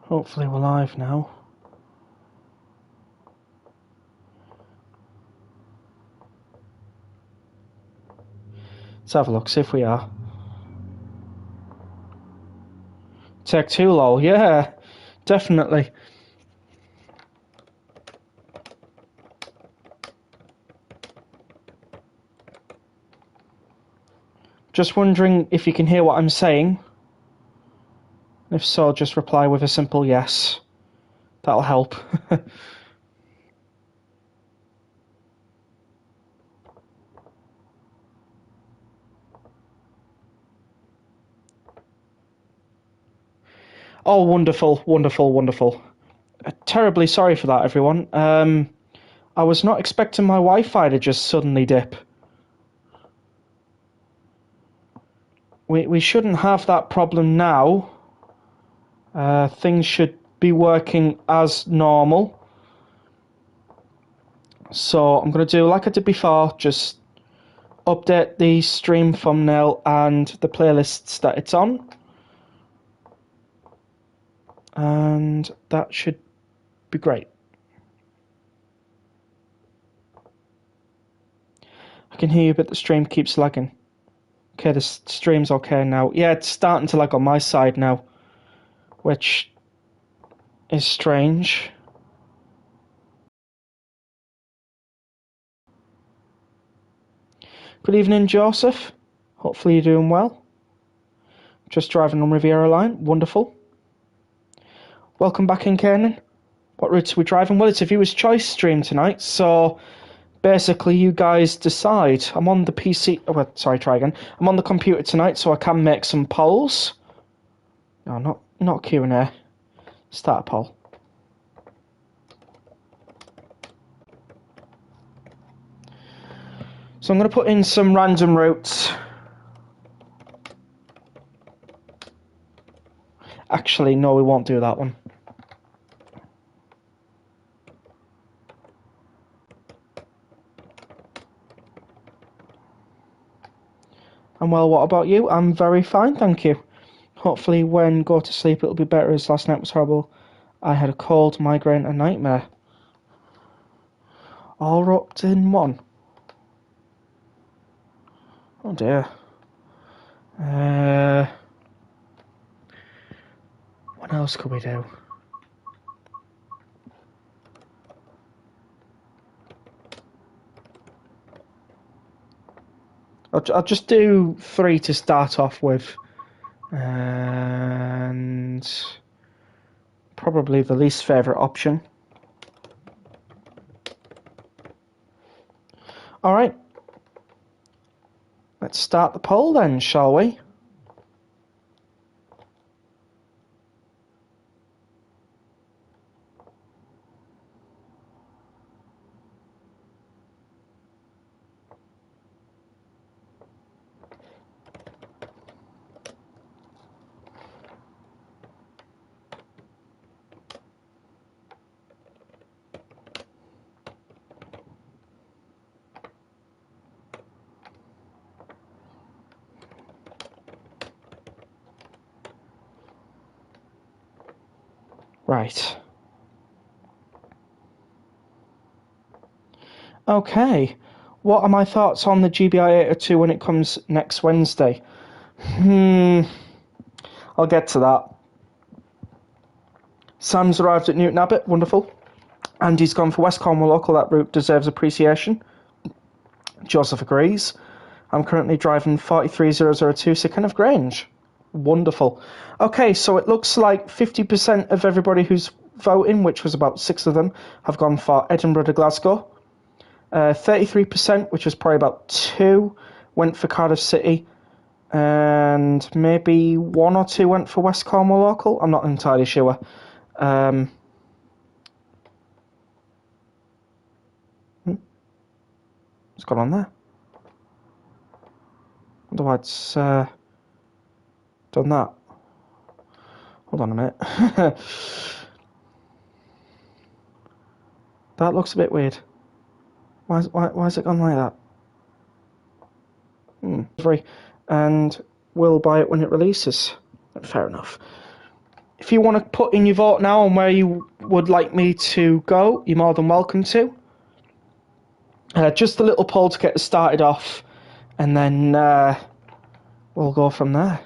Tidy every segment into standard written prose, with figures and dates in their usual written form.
Hopefully we're live now. Let's have a look, see if we are. Take two, lol. Yeah, definitely. Just wondering if you can hear what I'm saying. If so, just reply with a simple yes. That'll help. Oh, wonderful, wonderful, wonderful. Terribly sorry for that, everyone. I was not expecting my Wi-Fi to just suddenly dip. We shouldn't have that problem now. Things should be working as normal. So I'm going to do like I did before, just update the stream thumbnail and the playlists that it's on. And that should be great. I can hear you, but the stream keeps lagging. Okay, the stream's okay now. Yeah, it's starting to lag on my side now, which is strange. Good evening, Joseph. Hopefully you're doing well. Just driving on Riviera Line. Wonderful. Welcome back in, Kiernan. What routes are we driving? Well, it's a viewer's choice stream tonight, so basically you guys decide. I'm on the PC... Oh, well, sorry, try again. I'm on the computer tonight, so I can make some polls. No, not Q&A. Start a poll. So I'm going to put in some random routes. Actually, no, we won't do that one. And well, what about you? I'm very fine, thank you. Hopefully when go to sleep it'll be better, as last night was horrible. I had a cold, migraine, a nightmare. All wrapped in one. Oh dear. What else could we do? I'll just do 3 to start off with. And probably the least favourite option. Alright. Let's start the poll then, shall we? Right. Okay. What are my thoughts on the GBI 802 when it comes next Wednesday? I'll get to that. Sam's arrived at Newton Abbot. Wonderful. Andy's gone for West Cornwall Local. That route deserves appreciation. Joseph agrees. I'm currently driving 43002 Sycamore Grange. Wonderful. Okay, so it looks like 50% of everybody who's voting, which was about 6 of them, have gone for Edinburgh to Glasgow. 33%, which was probably about 2, went for Cardiff City. And maybe 1 or 2 went for West Cornwall Local. I'm not entirely sure. What's going on there? I wonder why it's done that. Hold on a minute. That looks a bit weird. Why is it gone like that? And we'll buy it when it releases. Fair enough. if you want to put in your vote now on where you would like me to go, you're more than welcome to. Just a little poll to get us started off, and then we'll go from there.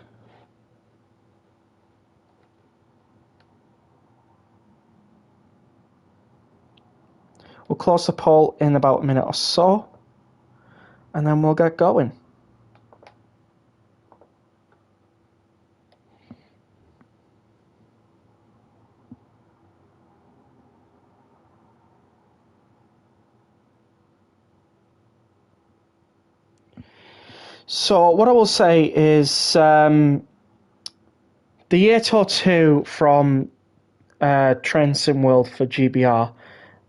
We'll close the poll in about a minute or so, and then we'll get going. So what I will say is the 802 from Train Sim World for GBR.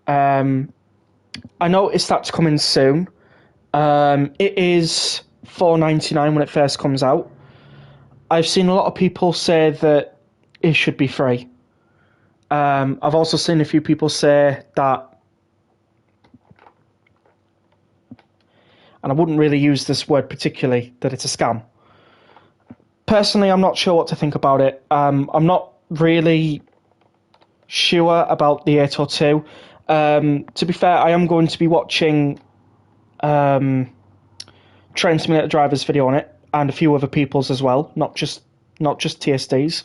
I noticed that's coming soon. It is $4.99 when it first comes out. I've seen a lot of people say that it should be free. I've also seen a few people say that, and I wouldn't really use this word particularly, that it's a scam. Personally, I'm not sure what to think about it. I'm not really sure about the 802. To be fair, I am going to be watching Train Simulator Driver's video on it, and a few other people's as well, not just TSD's,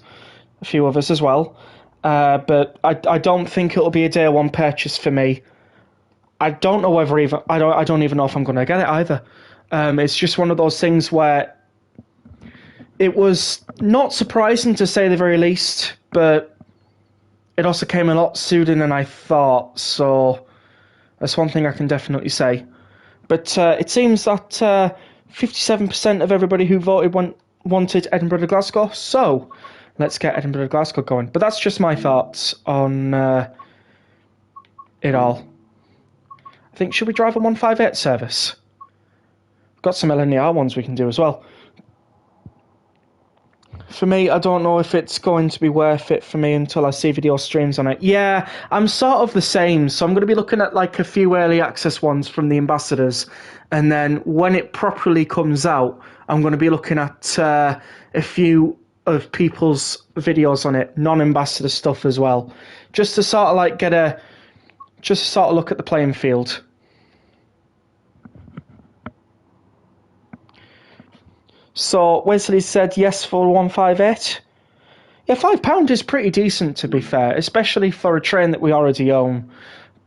a few others as well. But I don't think it'll be a day one purchase for me. I don't know whether even I don't even know if I'm going to get it either. It's just one of those things where it was not surprising to say the very least, but it also came a lot sooner than I thought. So that's one thing I can definitely say. But it seems that 57% of everybody who voted wanted Edinburgh to Glasgow. So let's get Edinburgh to Glasgow going. But that's just my thoughts on it all. I think, should we drive a 158 service? Got some LNER ones we can do as well. For me, I don't know if it's going to be worth it for me until I see video streams on it. Yeah, I'm sort of the same. So I'm going to be looking at like a few early access ones from the ambassadors. And then when it properly comes out, I'm going to be looking at a few of people's videos on it, non-ambassador stuff as well. Just to sort of like look at the playing field. So Wesley said yes for 158. Yeah, £5 is pretty decent, to be fair, especially for a train that we already own.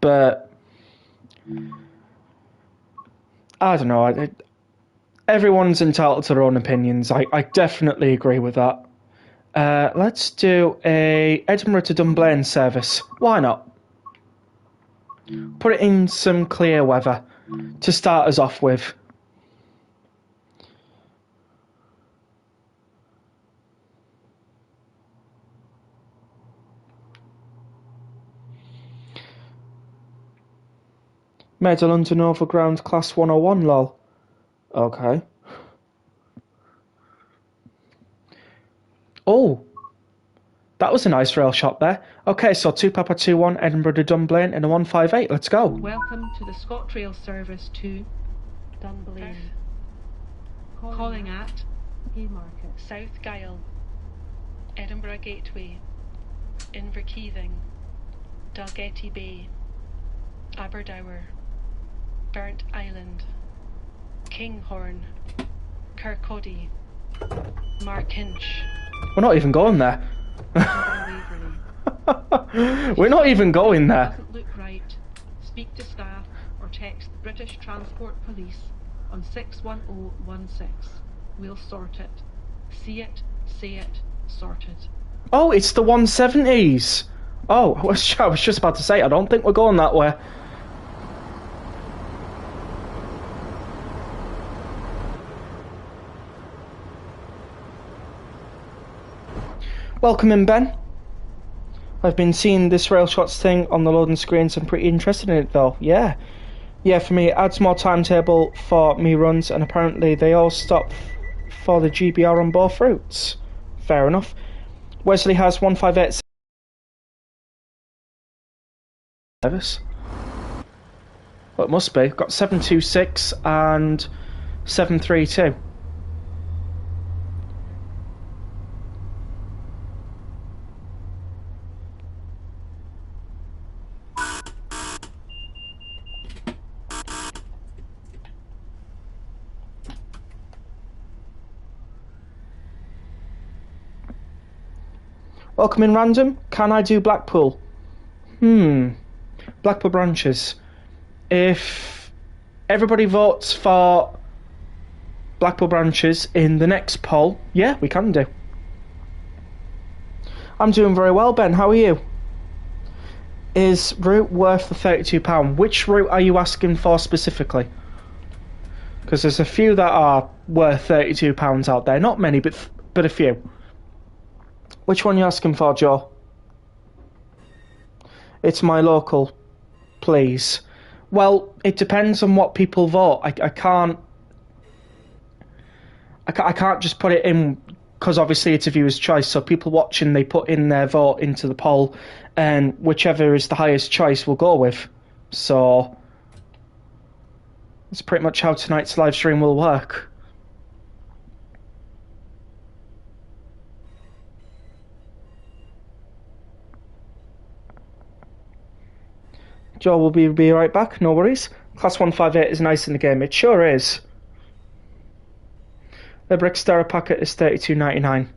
But I don't know. Everyone's entitled to their own opinions. I definitely agree with that. Let's do a Edinburgh to Dunblane service. Why not? Put it in some clear weather to start us off with. Made a London Overground Class 101, lol. Okay. Oh, that was a nice rail shot there. Okay, so 2 Papa 21, Edinburgh to Dunblane in a 158. Let's go. Welcome to the ScotRail service to Dunblane. Calling at Haymarket, South Gyle, Edinburgh Gateway, Inverkeithing, Dalgety Bay, Aberdour, Burnt Island, Kinghorn, Kirkcaldy, Markinch. We're not even going there. We're not even going there. Doesn't look right. Speak to staff or text British Transport Police on 61016. We'll sort it. See it, say it, sort it. Oh, it's the 170s. Oh, I was just about to say, I don't think we're going that way. Welcome in, Ben. I've been seeing this rail shots thing on the loading screens. I'm pretty interested in it, though. Yeah, for me, it adds more timetable for me runs, and apparently they all stop for the GBR on both routes. Fair enough. Wesley has 158 service. Well, it must be. Got 726 and 732. Welcome in random. Can I do Blackpool? Blackpool branches. If everybody votes for Blackpool branches in the next poll, yeah, we can do. I'm doing very well, Ben. How are you? Is route worth the £32? Which route are you asking for specifically? Because there's a few that are worth £32 out there. Not many, but a few. Which one are you asking for, Joe? It's my local, please. Well, it depends on what people vote. I can't just put it in, because obviously it's a viewer's choice. So people watching, they put in their vote into the poll, and whichever is the highest choice we'll go with. So that's pretty much how tonight's live stream will work. Joe will be right back, no worries. Class 158 is nice in the game. It sure is. The Brickstar packet is $32.99.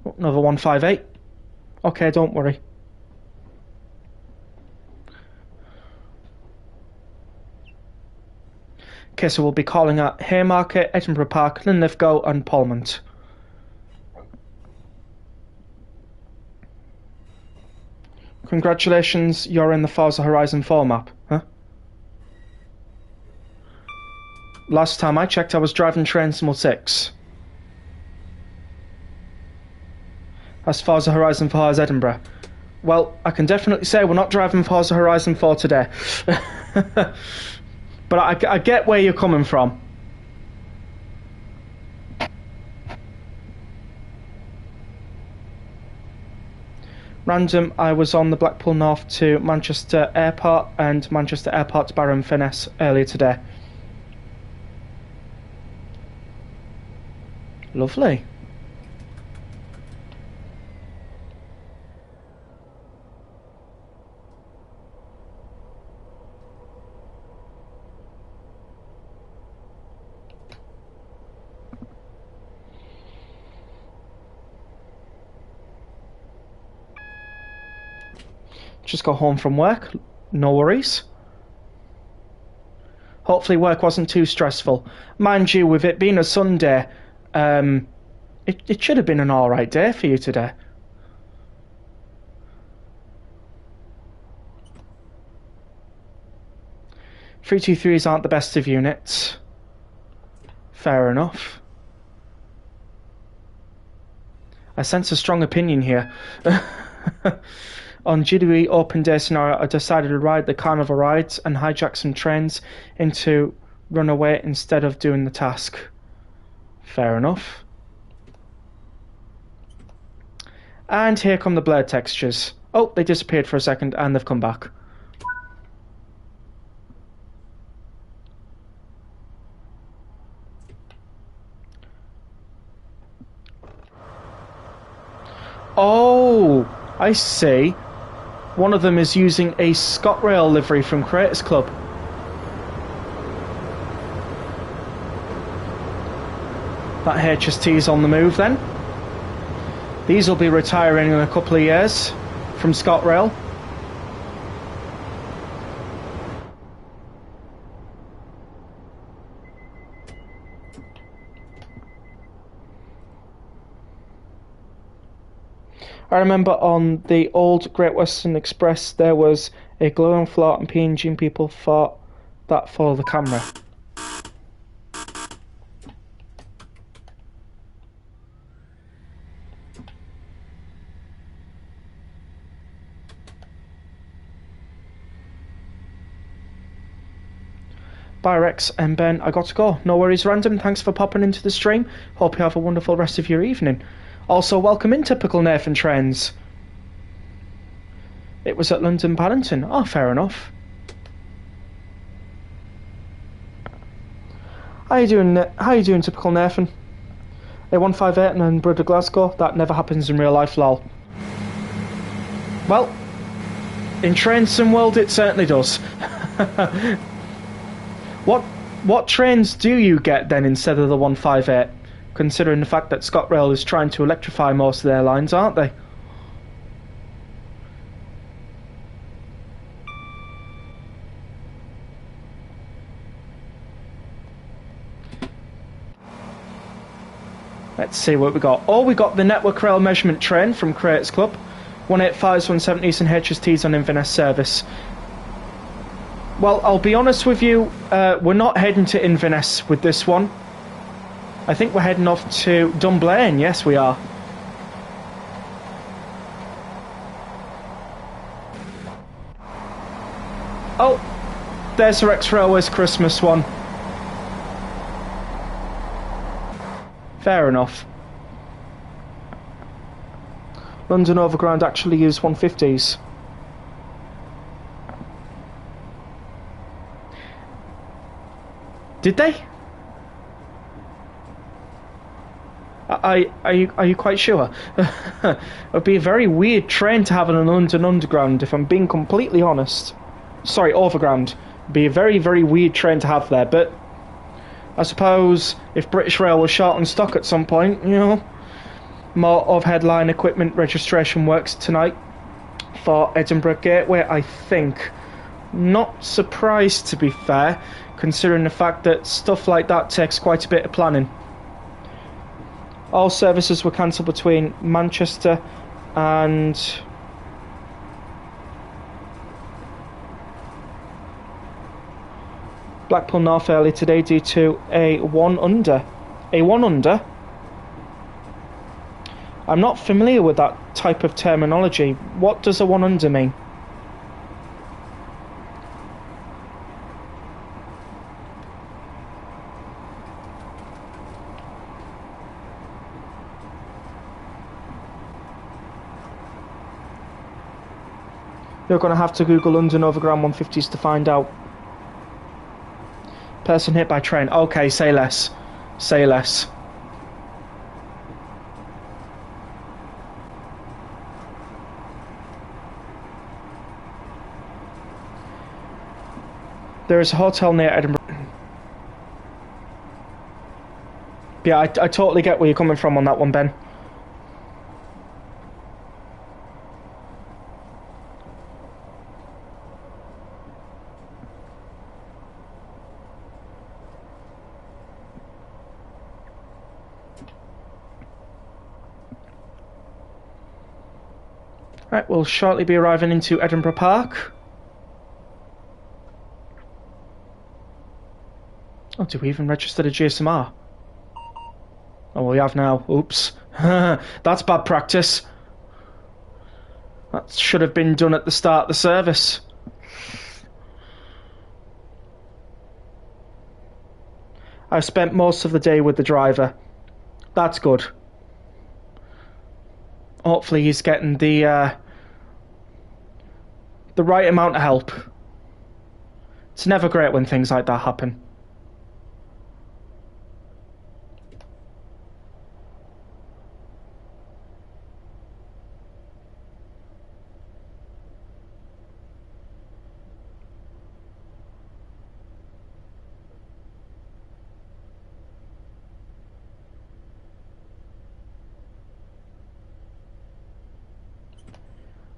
Oh, another 158. Okay, don't worry. Okay, so we'll be calling at Haymarket, Edinburgh Park, Linlithgow and Polmont. Congratulations, you're in the Forza Horizon 4 map, huh? Last time I checked, I was driving Train Sim 6. That's Forza Horizon 4 as Edinburgh. Well, I can definitely say we're not driving Forza Horizon 4 today. But I get where you're coming from. Random, I was on the Blackpool North to Manchester Airport and Manchester Airport to Barrow and Furness earlier today. Lovely. Just got home from work, no worries. Hopefully work wasn't too stressful. Mind you, with it being a Sunday, it should have been an alright day for you today. .323s aren't the best of units. Fair enough. I sense a strong opinion here. On GDE open day scenario, I decided to ride the carnival rides and hijack some trains into Runaway instead of doing the task. Fair enough. And here come the blurred textures. Oh, they disappeared for a second and they've come back. Oh, I see. One of them is using a ScotRail livery from Creators Club. That HST is on the move then. These will be retiring in a couple of years from ScotRail. I remember on the old Great Western Express there was a glowing float and PNG and people thought that for the camera. Bye Rex and Ben, I got to go. No worries Random, thanks for popping into the stream. Hope you have a wonderful rest of your evening. Also, welcome in Typical Nathan Trends. It was at London Paddington. Oh, fair enough. How you doing, Typical Nathan? A 158 and then Brother Glasgow. That never happens in real life, lol. Well, in Train Sim World, it certainly does. What trains do you get then instead of the 158? considering the fact that ScotRail is trying to electrify most of their lines, aren't they? Let's see what we got. Oh, we got the Network Rail measurement train from Craters Club. 185s, 170s and HSTs on Inverness service. Well, I'll be honest with you, we're not heading to Inverness with this one. I think we're heading off to Dunblane, yes we are. Oh, there's the Rex Railways Christmas one. Fair enough. London Overground actually used 150s. Did they? Are you quite sure? It would be a very weird train to have in a London Underground, if I'm being completely honest. Sorry, Overground. It'd be a very, very weird train to have there, but I suppose if British Rail was short on stock at some point, you know, more overhead line equipment registration works tonight for Edinburgh Gateway, I think. Not surprised, to be fair, considering the fact that stuff like that takes quite a bit of planning. All services were cancelled between Manchester and Blackpool North early today due to a one under. A one under? I'm not familiar with that type of terminology. What does a one under mean? You're going to have to Google London Overground 150s to find out. Person hit by train. Okay, say less. Say less. There is a hotel near Edinburgh. Yeah, I totally get where you're coming from on that one, Ben. Right, we'll shortly be arriving into Edinburgh Park. Oh, do we even register the GSMR? Oh, we have now. Oops. That's bad practice. That should have been done at the start of the service. I've spent most of the day with the driver. That's good. Hopefully he's getting the right amount of help. It's never great when things like that happen.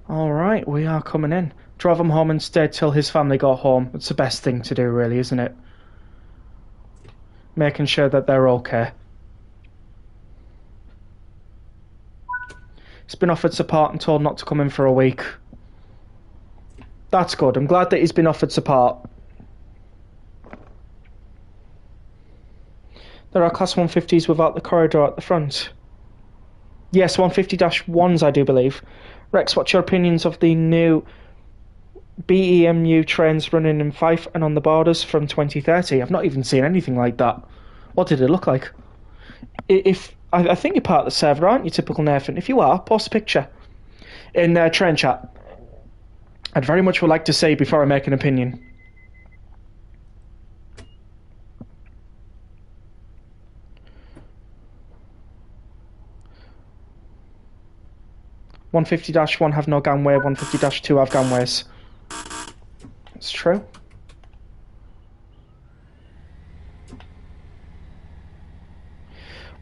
Alright, we are coming in. Drove him home and stayed till his family got home. It's the best thing to do, really, isn't it? Making sure that they're okay. He's been offered support and told not to come in for a week. That's good. I'm glad that he's been offered support. There are Class 150s without the corridor at the front. Yes, 150-1s, I do believe. Rex, what's your opinions of the new BEMU trains running in Fife and on the borders from 2030? I've not even seen anything like that. What did it look like? I think you're part of the server, aren't you, typical Nathan? If you are, post a picture in train chat. I'd very much would like to see before I make an opinion. (150-1) have no gangway, 150-2 have gangways. That's true.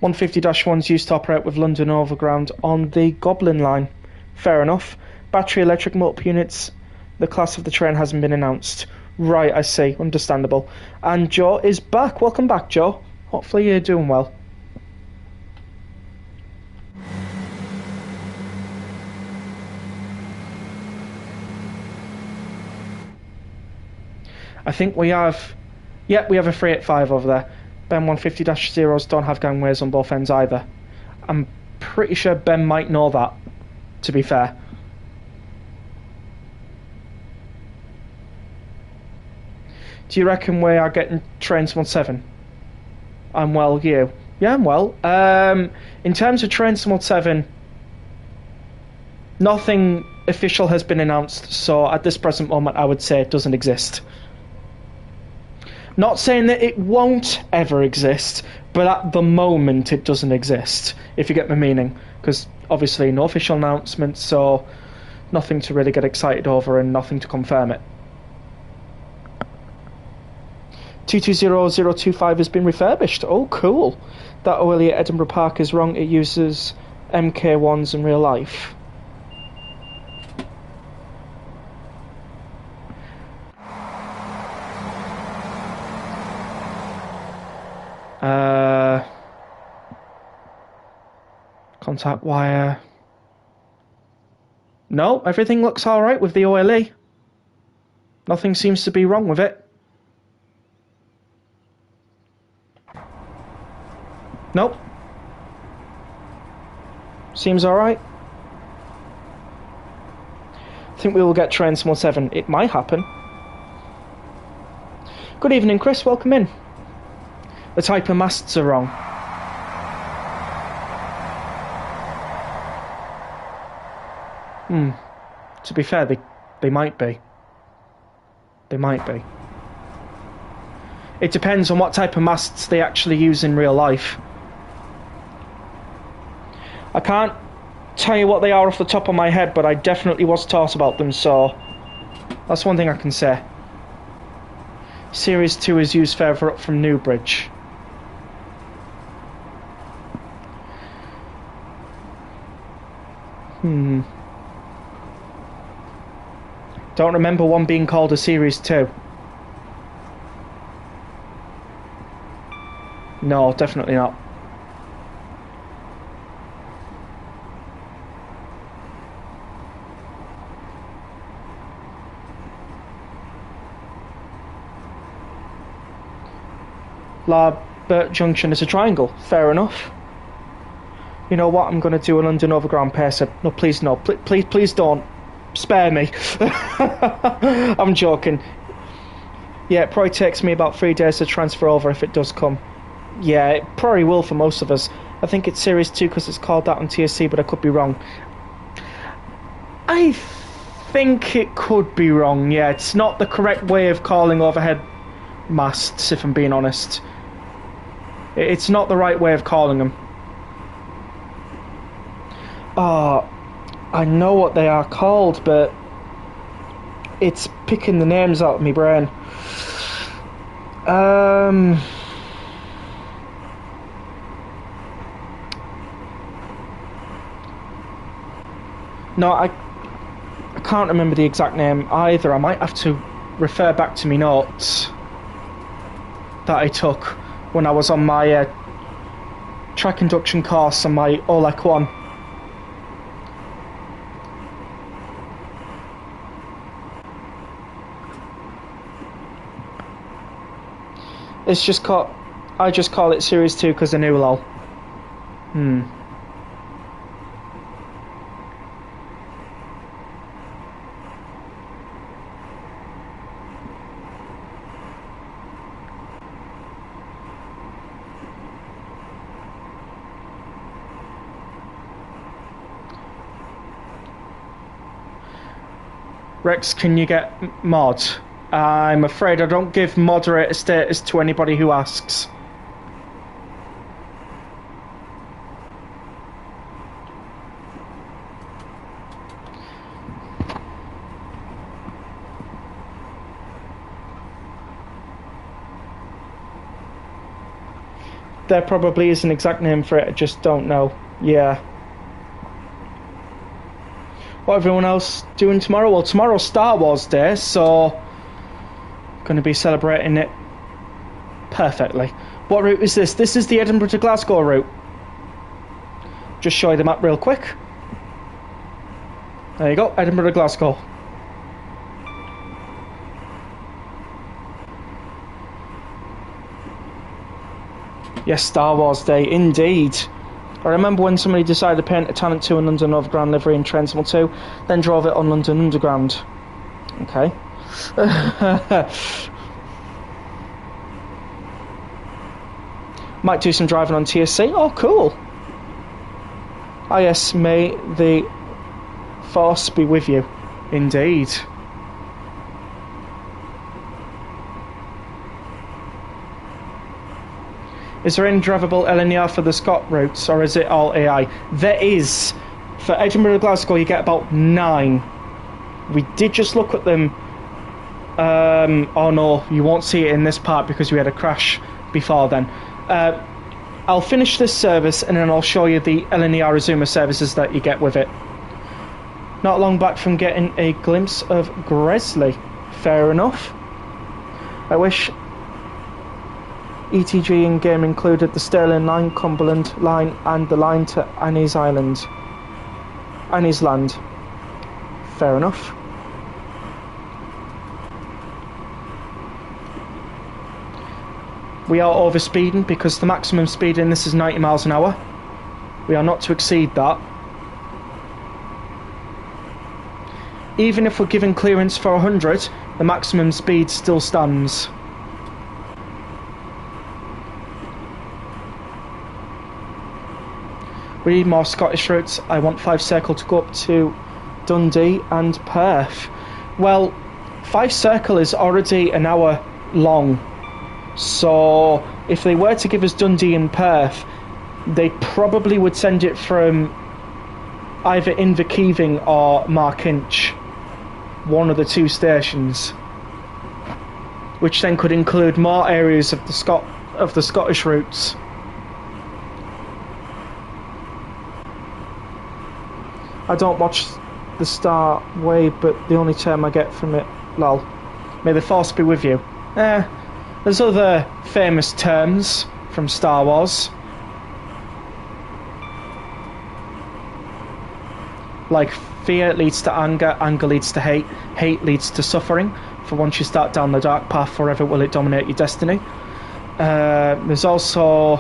150-1's used to operate with London Overground on the Goblin line. Fair enough. Battery electric motor units, the class of the train hasn't been announced. Right, I see. Understandable. And Joe is back. Welcome back, Joe. Hopefully you're doing well. I think we have... Yep, we have a 385 over there. Ben 150-0s don't have gangways on both ends either. I'm pretty sure Ben might know that, to be fair. Do you reckon we are getting Trains 17? I'm well, you? Yeah, I'm well. In terms of Trains 17, nothing official has been announced, so at this present moment I would say it doesn't exist. Not saying that it won't ever exist, but at the moment it doesn't exist, if you get my meaning. Because obviously no official announcement, so nothing to really get excited over and nothing to confirm it. 220025 has been refurbished. Oh, cool. That OLE at Edinburgh Park is wrong. It uses MK1s in real life. Contact wire. No, everything looks alright with the OLE. Nothing seems to be wrong with it. Nope. Seems alright. I think we will get Train 7. It might happen. Good evening, Chris. Welcome in. The type of masts are wrong. To be fair, they might be. They might be. It depends on what type of masts they actually use in real life. I can't tell you what they are off the top of my head, but I definitely was taught about them, so that's one thing I can say. Series 2 is used further up from Newbridge. Don't remember one being called a Series 2. No, definitely not. Larbert Junction is a triangle. Fair enough. You know what? I'm going to do a London Overground pacer. No, please no. Please don't. Spare me. I'm joking. Yeah, it probably takes me about 3 days to transfer over if it does come. Yeah, it probably will for most of us. I think it's Series 2 because it's called that on TSC, but I could be wrong. I think it could be wrong, yeah. It's not the correct way of calling overhead masts, if I'm being honest. It's not the right way of calling them. Oh, I know what they are called, but it's picking the names out of my brain. No, I can't remember the exact name either. I might have to refer back to my notes that I took when I was on my track induction course on my OLEC 1. It's just I just call it Series 2 because I knew lol. Rex, can you get mod? I'm afraid I don't give moderator status to anybody who asks. There probably is an exact name for it, I just don't know. Yeah. What everyone else doing tomorrow? Well, tomorrow's Star Wars Day, so going to be celebrating it perfectly. What route is this? This is the Edinburgh to Glasgow route. Just show you the map real quick. There you go, Edinburgh to Glasgow. Yes, Star Wars Day, indeed. I remember when somebody decided to paint a Talent 2 and London Overground livery in Trainsimple 2, then drove it on London Underground. Okay. Might do some driving on TSC. Oh, cool. Ah, yes, may the force be with you. Indeed. Is there any drivable LNER for the Scott routes, or is it all AI? There is. For Edinburgh to Glasgow, you get about 9. We did just look at them. Oh no, you won't see it in this part because we had a crash before then. I'll finish this service and then I'll show you the LNER Azuma services that you get with it. Not long back from getting a glimpse of Gresley. Fair enough. I wish ETG in-game included the Stirling Line, Cumberland Line and the line to Annie's Island. Annie's Land. Fair enough. We are overspeeding because the maximum speed in this is 90 miles an hour. We are not to exceed that. Even if we're given clearance for 100, the maximum speed still stands. We need more Scottish routes. I want 5 Circle to go up to Dundee and Perth. Well, 5 Circle is already an hour long. So if they were to give us Dundee and Perth, they probably would send it from either Inverkeithing or Markinch, one of the 2 stations, which then could include more areas of the Scottish routes. I don't watch the Star Way, but the only term I get from it, lol. May the force be with you. There's other famous terms from Star Wars, like fear leads to anger, anger leads to hate, hate leads to suffering. For once you start down the dark path, forever will it dominate your destiny. There's also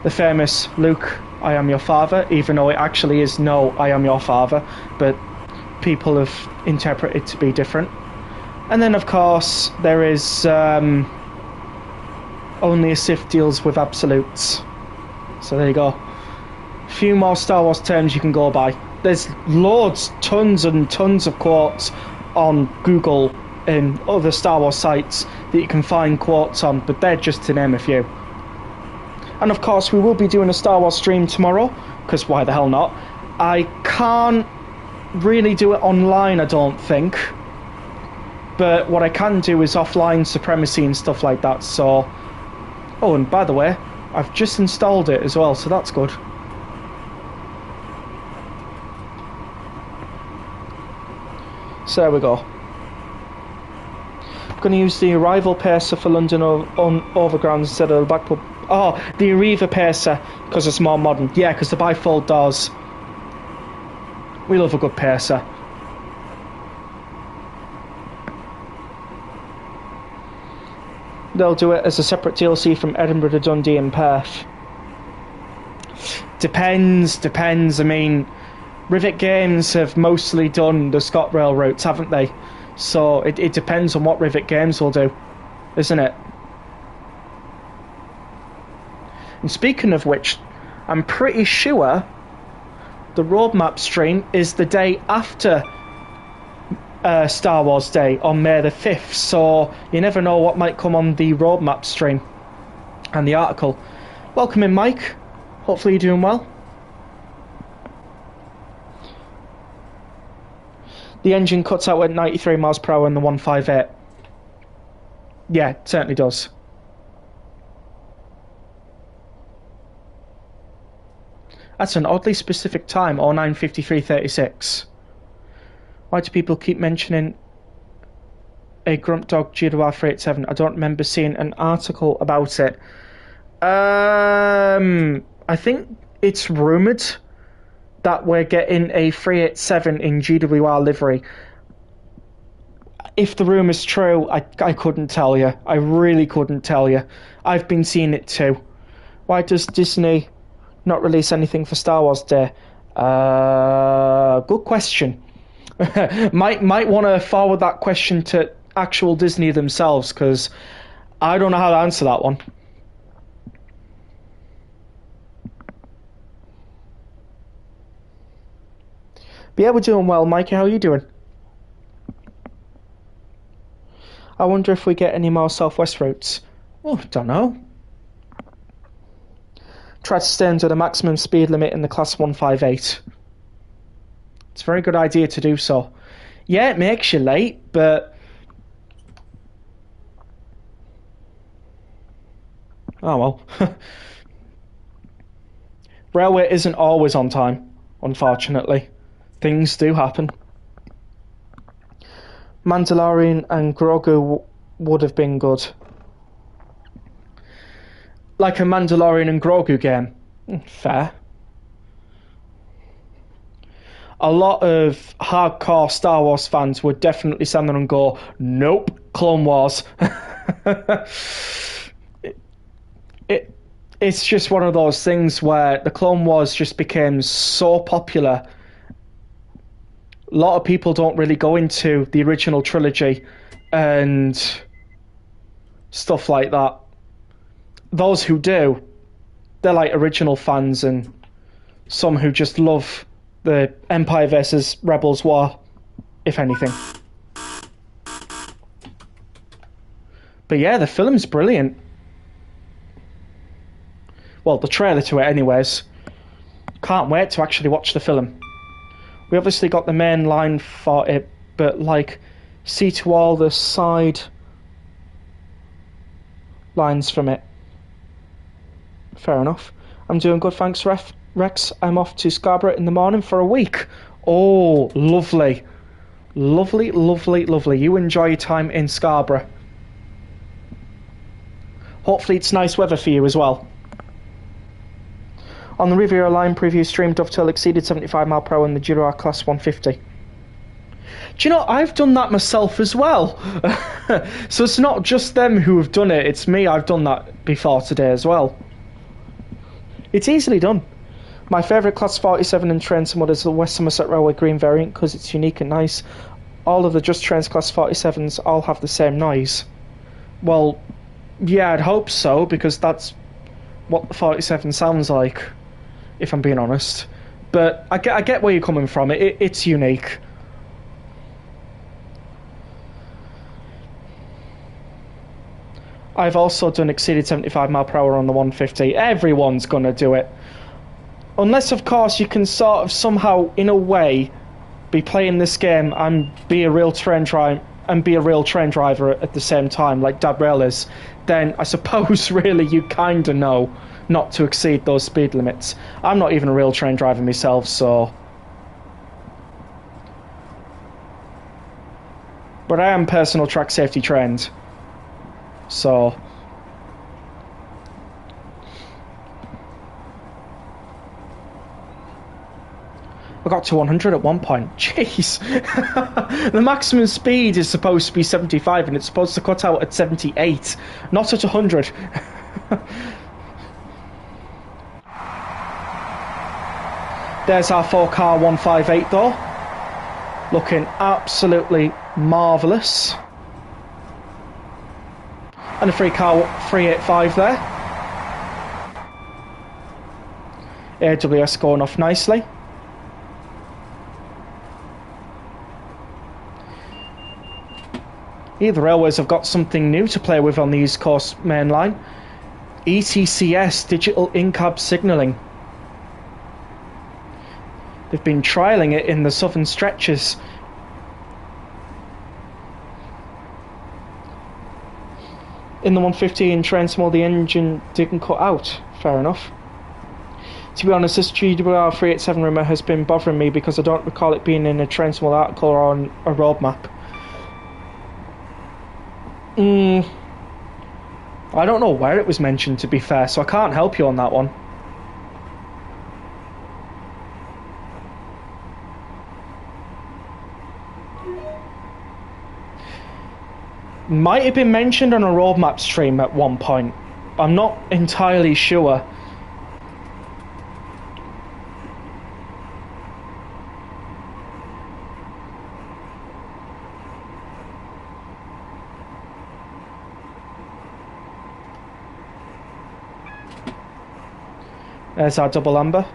the famous Luke, I am your father, even though it actually is no, I am your father, but people have interpreted it to be different. And then of course there is only a Sith deals with absolutes. So there you go. A few more Star Wars terms you can go by. There's loads, tons and tons of quotes on Google and other Star Wars sites that you can find quotes on, but they're just to name a few. And of course we will be doing a Star Wars stream tomorrow, because why the hell not? I can't really do it online, I don't think. But what I can do is offline supremacy and stuff like that, so... Oh, and by the way, I've just installed it as well, so that's good. So there we go. I'm going to use the Arrival Pacer for London Overground instead of the Blackpool... Oh, the Arriva Pacer, because it's more modern. Yeah, because the bifold doors. We love a good Pacer. They'll do it as a separate DLC from Edinburgh to Dundee and Perth. Depends. I mean, Rivet Games have mostly done the ScotRail routes, haven't they? So it depends on what Rivet Games will do, isn't it? And speaking of which, I'm pretty sure the roadmap stream is the day after Star Wars Day on May the 5th, so you never know what might come on the roadmap stream and the article. Welcome in, Mike. Hopefully you're doing well. The engine cuts out at 93 miles per hour in the 158. Yeah, it certainly does. That's an oddly specific time, or 9:53:36. Why do people keep mentioning a Grunt Dog GWR 387? I don't remember seeing an article about it. I think it's rumoured that we're getting a 387 in GWR livery. If the rumour's true, I couldn't tell you. I really couldn't tell you. I've been seeing it too. Why does Disney not release anything for Star Wars Day? Good question. might want to forward that question to actual Disney themselves, because I don't know how to answer that one. But yeah, we're doing well. Mikey, how are you doing? I wonder if we get any more southwest routes. Oh, don't know. Try to stay under the maximum speed limit in the class 158. It's a very good idea to do so. Yeah, it makes you late, but... oh well. Railway isn't always on time, unfortunately. Things do happen. Mandalorian and Grogu would have been good. Like a Mandalorian and Grogu game. Fair. A lot of hardcore Star Wars fans would definitely stand there and go, nope, Clone Wars. It's just one of those things where the Clone Wars just became so popular. A lot of people don't really go into the original trilogy and stuff like that. Those who do, they're like original fans, and some who just love the Empire versus Rebels war, if anything. But yeah, the film's brilliant. Well, the trailer to it anyways. Can't wait to actually watch the film. We obviously got the main line for it, but like, see to all the side lines from it. Fair enough. I'm doing good, thanks, Rex. I'm off to Scarborough in the morning for a week. Oh, lovely. Lovely, lovely, lovely. You enjoy your time in Scarborough. Hopefully it's nice weather for you as well. On the Riviera Line preview stream, Dovetail exceeded 75 mph in the GWR Class 150. Do you know, I've done that myself as well. So it's not just them who have done it, it's me. I've done that before today as well. It's easily done. My favourite Class 47 in trains mod is the West Somerset Railway Green variant because it's unique and nice. All of the Just Trains Class 47s all have the same noise. Well, yeah, I'd hope so, because that's what the 47 sounds like, if I'm being honest. But I get where you're coming from. It's unique. I've also done exceeded 75 mph on the 150. Everyone's gonna do it. Unless, of course, you can sort of somehow, in a way, be playing this game and be a real train driver at the same time, like Dab Rail is. Then I suppose really you kind of know not to exceed those speed limits. I'm not even a real train driver myself, so... but I am personal track safety trained. So... I got to 100 at one point. Jeez. The maximum speed is supposed to be 75 and it's supposed to cut out at 78, not at 100. There's our 4-car 158 though. Looking absolutely marvellous. And a 3-car 385 there. AWS going off nicely. Yeah, the railways have got something new to play with on the East Coast main line. ETCS, Digital In-Cab Signalling. They've been trialling it in the southern stretches. In the 150 in Transmore, the engine didn't cut out. Fair enough. To be honest, this GWR 387 rumour has been bothering me because I don't recall it being in a Trainable article or on a roadmap. I don't know where it was mentioned, to be fair, so I can't help you on that one. Might have been mentioned on a roadmap stream at one point. I'm not entirely sure. There's our double amber.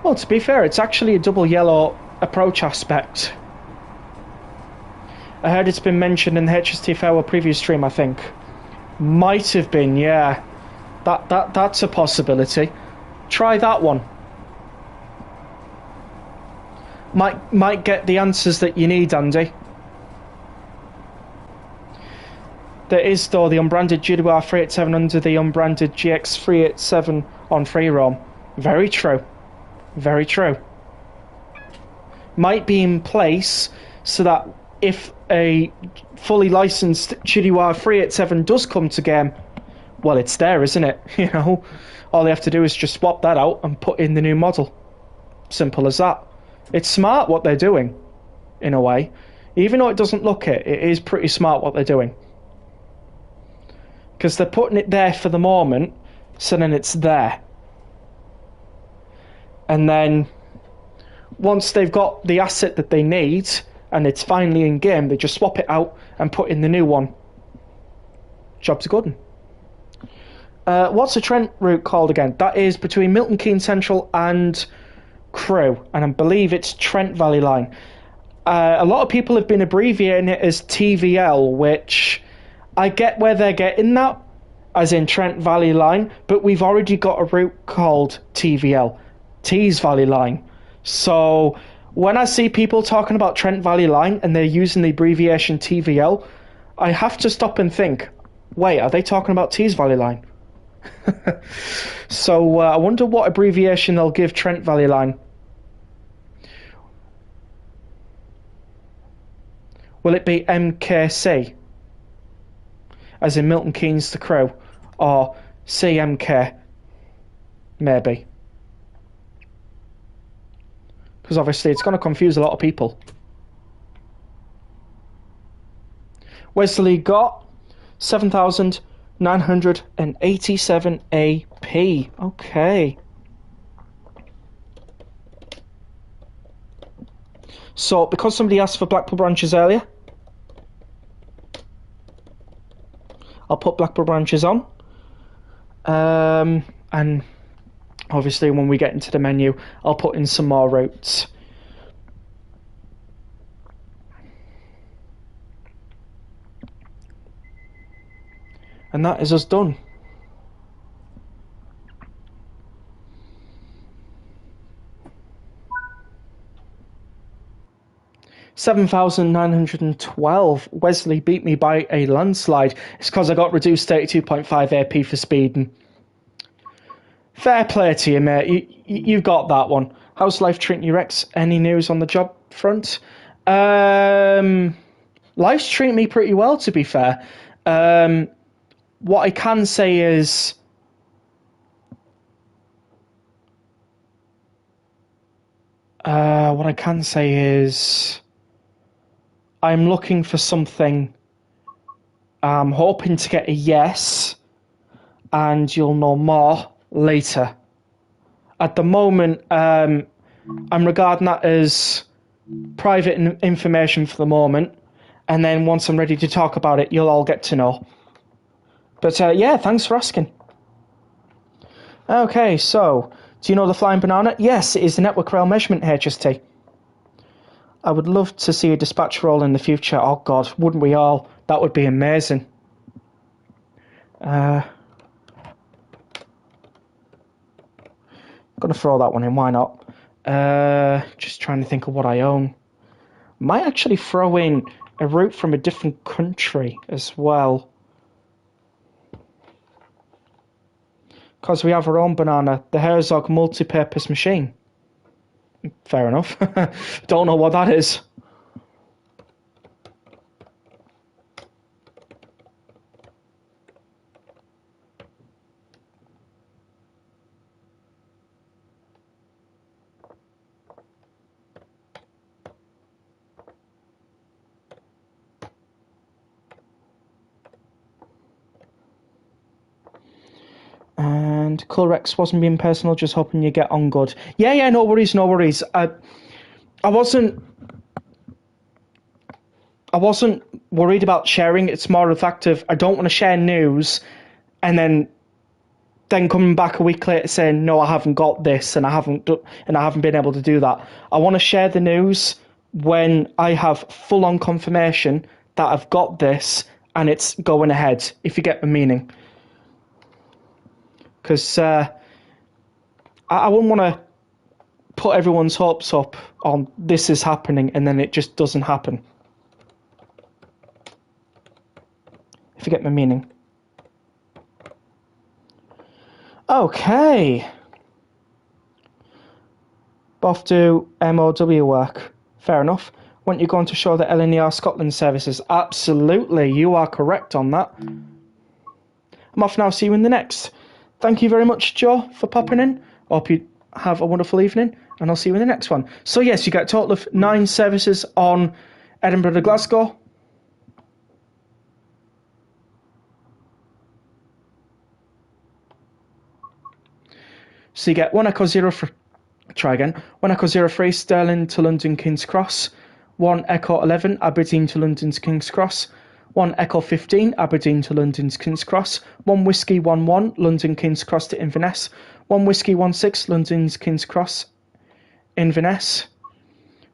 Well, to be fair, it's actually a double yellow approach aspect. I heard it's been mentioned in the HST Farewell preview stream, I think. Might have been, yeah. That's a possibility. Try that one. Might get the answers that you need, Andy. There is, though, the unbranded GWR 387 under the unbranded GX 387 on free roam. Very true. Very true. Might be in place so that if a fully licensed GWR 387 does come to game, well, it's there, isn't it? You know, all they have to do is just swap that out and put in the new model. Simple as that. It's smart what they're doing, in a way. Even though it doesn't look it, it is pretty smart what they're doing. Because they're putting it there for the moment, so then it's there. And then, once they've got the asset that they need, and it's finally in game, they just swap it out and put in the new one. Job's a good one. What's the Trent route called again? That is between Milton Keynes Central and Crewe, and I believe it's Trent Valley Line. A lot of people have been abbreviating it as TVL, which I get where they're getting that, as in Trent Valley Line, but we've already got a route called TVL, Tees Valley Line. So when I see people talking about Trent Valley Line and they're using the abbreviation TVL, I have to stop and think, wait, are they talking about Tees Valley Line? So I wonder what abbreviation they'll give Trent Valley Line. Will it be MKC, as in Milton Keynes to Crewe, or CMK, maybe? Because obviously it's going to confuse a lot of people. Wesley got 7,987 AP. Okay. So, because somebody asked for Blackpool branches earlier, I'll put Blackpool branches on. And obviously when we get into the menu, I'll put in some more routes. And that is us done. $7,912. Wesley beat me by a landslide. It's because I got reduced 32.5 AP for speeding. Fair play to you, mate. You've got that one. How's life treating you, Rex? Any news on the job front? Life's treating me pretty well, to be fair. What I can say is I'm looking for something. I'm hoping to get a yes, and you'll know more later. At the moment, I'm regarding that as private information for the moment, and then once I'm ready to talk about it, you'll all get to know. But yeah, thanks for asking. Okay, so, do you know the Flying Banana? Yes, it is the Network Rail Measurement HST. I would love to see a dispatch role in the future. Oh God, wouldn't we all? That would be amazing. I'm going to throw that one in, why not? Just trying to think of what I own. Might actually throw in a route from a different country as well. Because we have our own banana, the Herzog multi-purpose machine. Fair enough. Don't know what that is. And Colrex wasn't being personal, just hoping you get on good. Yeah, no worries. I wasn't worried about sharing. It's more the fact of I don't want to share news and then coming back a week later saying, no, I haven't got this and I haven't been able to do that. I want to share the news when I have full-on confirmation that I've got this and it's going ahead, if you get the meaning. Because I wouldn't want to put everyone's hopes up on this is happening and then it just doesn't happen. If you get my meaning. Okay. Both do MOW work. Fair enough. Weren't you going to show the LNER Scotland services? Absolutely, you are correct on that. I'm off now, see you in the next. Thank you very much, Joe, for popping in. Hope you have a wonderful evening, and I'll see you in the next one. So yes, you get a total of 9 services on Edinburgh to Glasgow. So you get 1 Echo Zero for, try again, 1 Echo Zero 3 Stirling to London King's Cross, 1 Echo 11 Aberdeen to London's King's Cross, 1 Echo 15 Aberdeen to London's King's Cross, 1 Whiskey 11 London King's Cross to Inverness, 1 Whiskey 16 London's King's Cross, Inverness,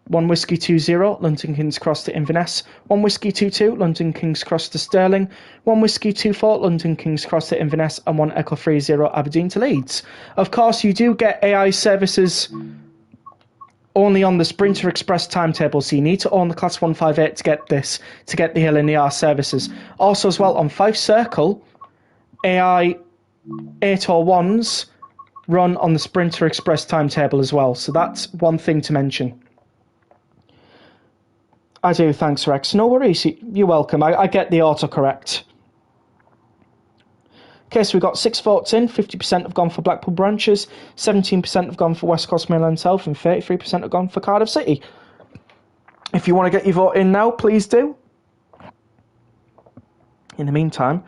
1 Whiskey 20 London King's Cross to Inverness, 1 Whiskey 22 London King's Cross to Stirling, 1 Whiskey 24 London King's Cross to Inverness, and 1 Echo 30 Aberdeen to Leeds. Of course, you do get AI services only on the Sprinter Express timetable, so you need to own the Class 158 to get this, to get the LNER services. Also as well, on Fife Circle, AI 801s run on the Sprinter Express timetable as well, so that's one thing to mention. I do, thanks Rex. No worries, you're welcome. I get the autocorrect. Okay, so we've got 6 votes in, 50% have gone for Blackpool branches, 17% have gone for West Coast Mainland South, and 33% have gone for Cardiff City. If you want to get your vote in now, please do. In the meantime,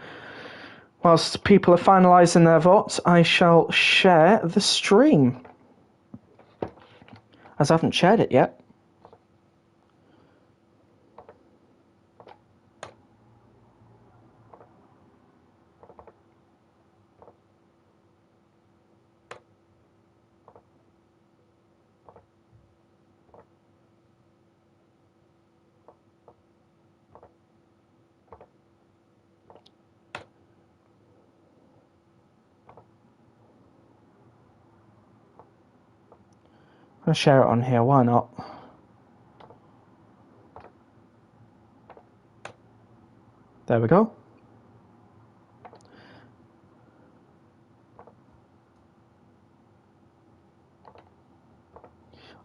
whilst people are finalising their votes, I shall share the stream, as I haven't shared it yet. I'll share it on here, why not? There we go.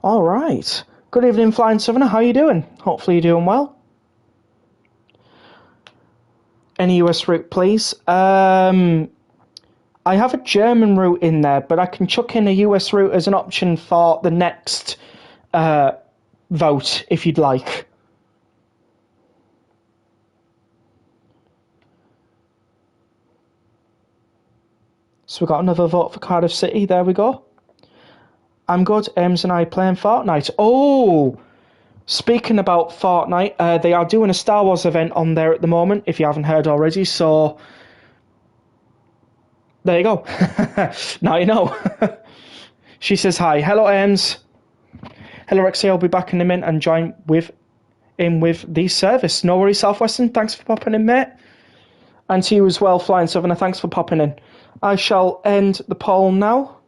All right. Good evening, Flying Southerner. How are you doing? Hopefully you're doing well. Any US route, please? I have a German route in there, but I can chuck in a US route as an option for the next vote, if you'd like. So we've got another vote for Cardiff City. There we go. I'm good. Ames and I playing Fortnite. Oh! Speaking about Fortnite, they are doing a Star Wars event on there at the moment, if you haven't heard already, so there you go. Now you know. She says hi. Hello, Ames. Hello, Rexy. I'll be back in a minute and join in with the service. No worries, Southwestern. Thanks for popping in, mate. And to you as well, Flying Southerner. Thanks for popping in. I shall end the poll now.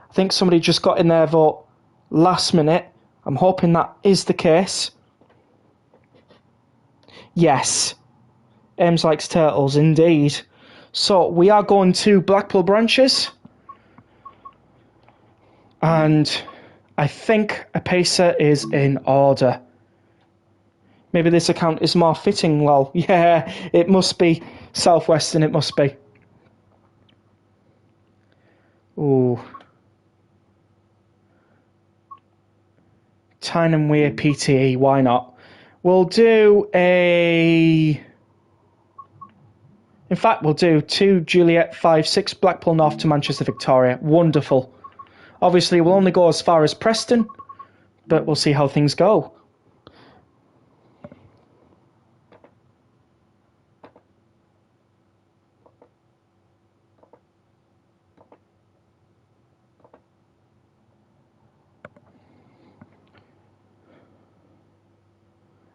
I think somebody just got in their vote last minute. I'm hoping that is the case. Yes. Ames likes turtles, indeed. So we are going to Blackpool Branches. And I think a pacer is in order. Maybe this account is more fitting, lol. Yeah, it must be. Southwestern, it must be. Ooh. Tyne and Wear PTE, why not? We'll do a... In fact, we'll do 2 Juliet 56 Blackpool North to Manchester Victoria. Wonderful. Obviously, we'll only go as far as Preston, but we'll see how things go.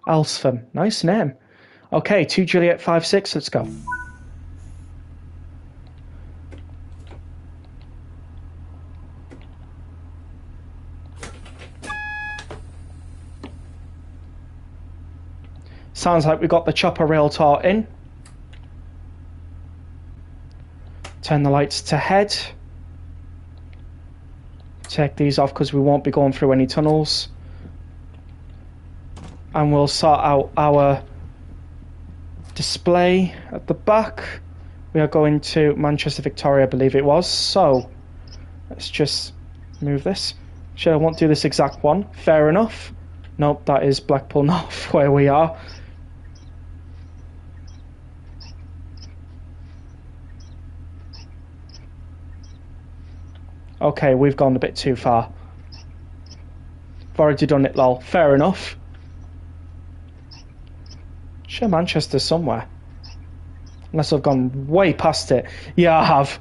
Alsfam, nice name. Okay, 2 Juliet 56, let's go. Sounds like we got the chopper rail taut in. Turn the lights to head. Take these off because we won't be going through any tunnels. And we'll sort out our display at the back. We are going to Manchester Victoria, I believe it was. So let's just move this. Sure, I won't do this exact one. Fair enough. Nope, that is Blackpool North where we are. Okay, we've gone a bit too far. I've already done it, lol. Fair enough. Sure, Manchester's somewhere. Unless I've gone way past it. Yeah, I have.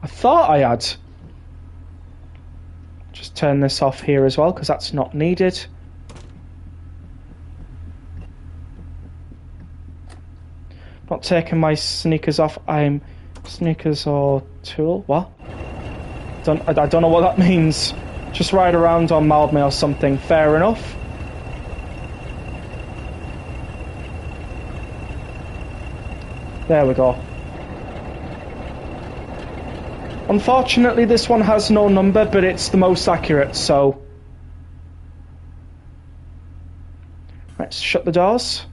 I thought I had. Just turn this off here as well, because that's not needed. Not taking my sneakers off. I'm... Sneakers or tool? What? I don't know what that means. Just ride around on Mildmay or something. Fair enough. There we go. Unfortunately, this one has no number, but it's the most accurate, so... Let's shut the doors.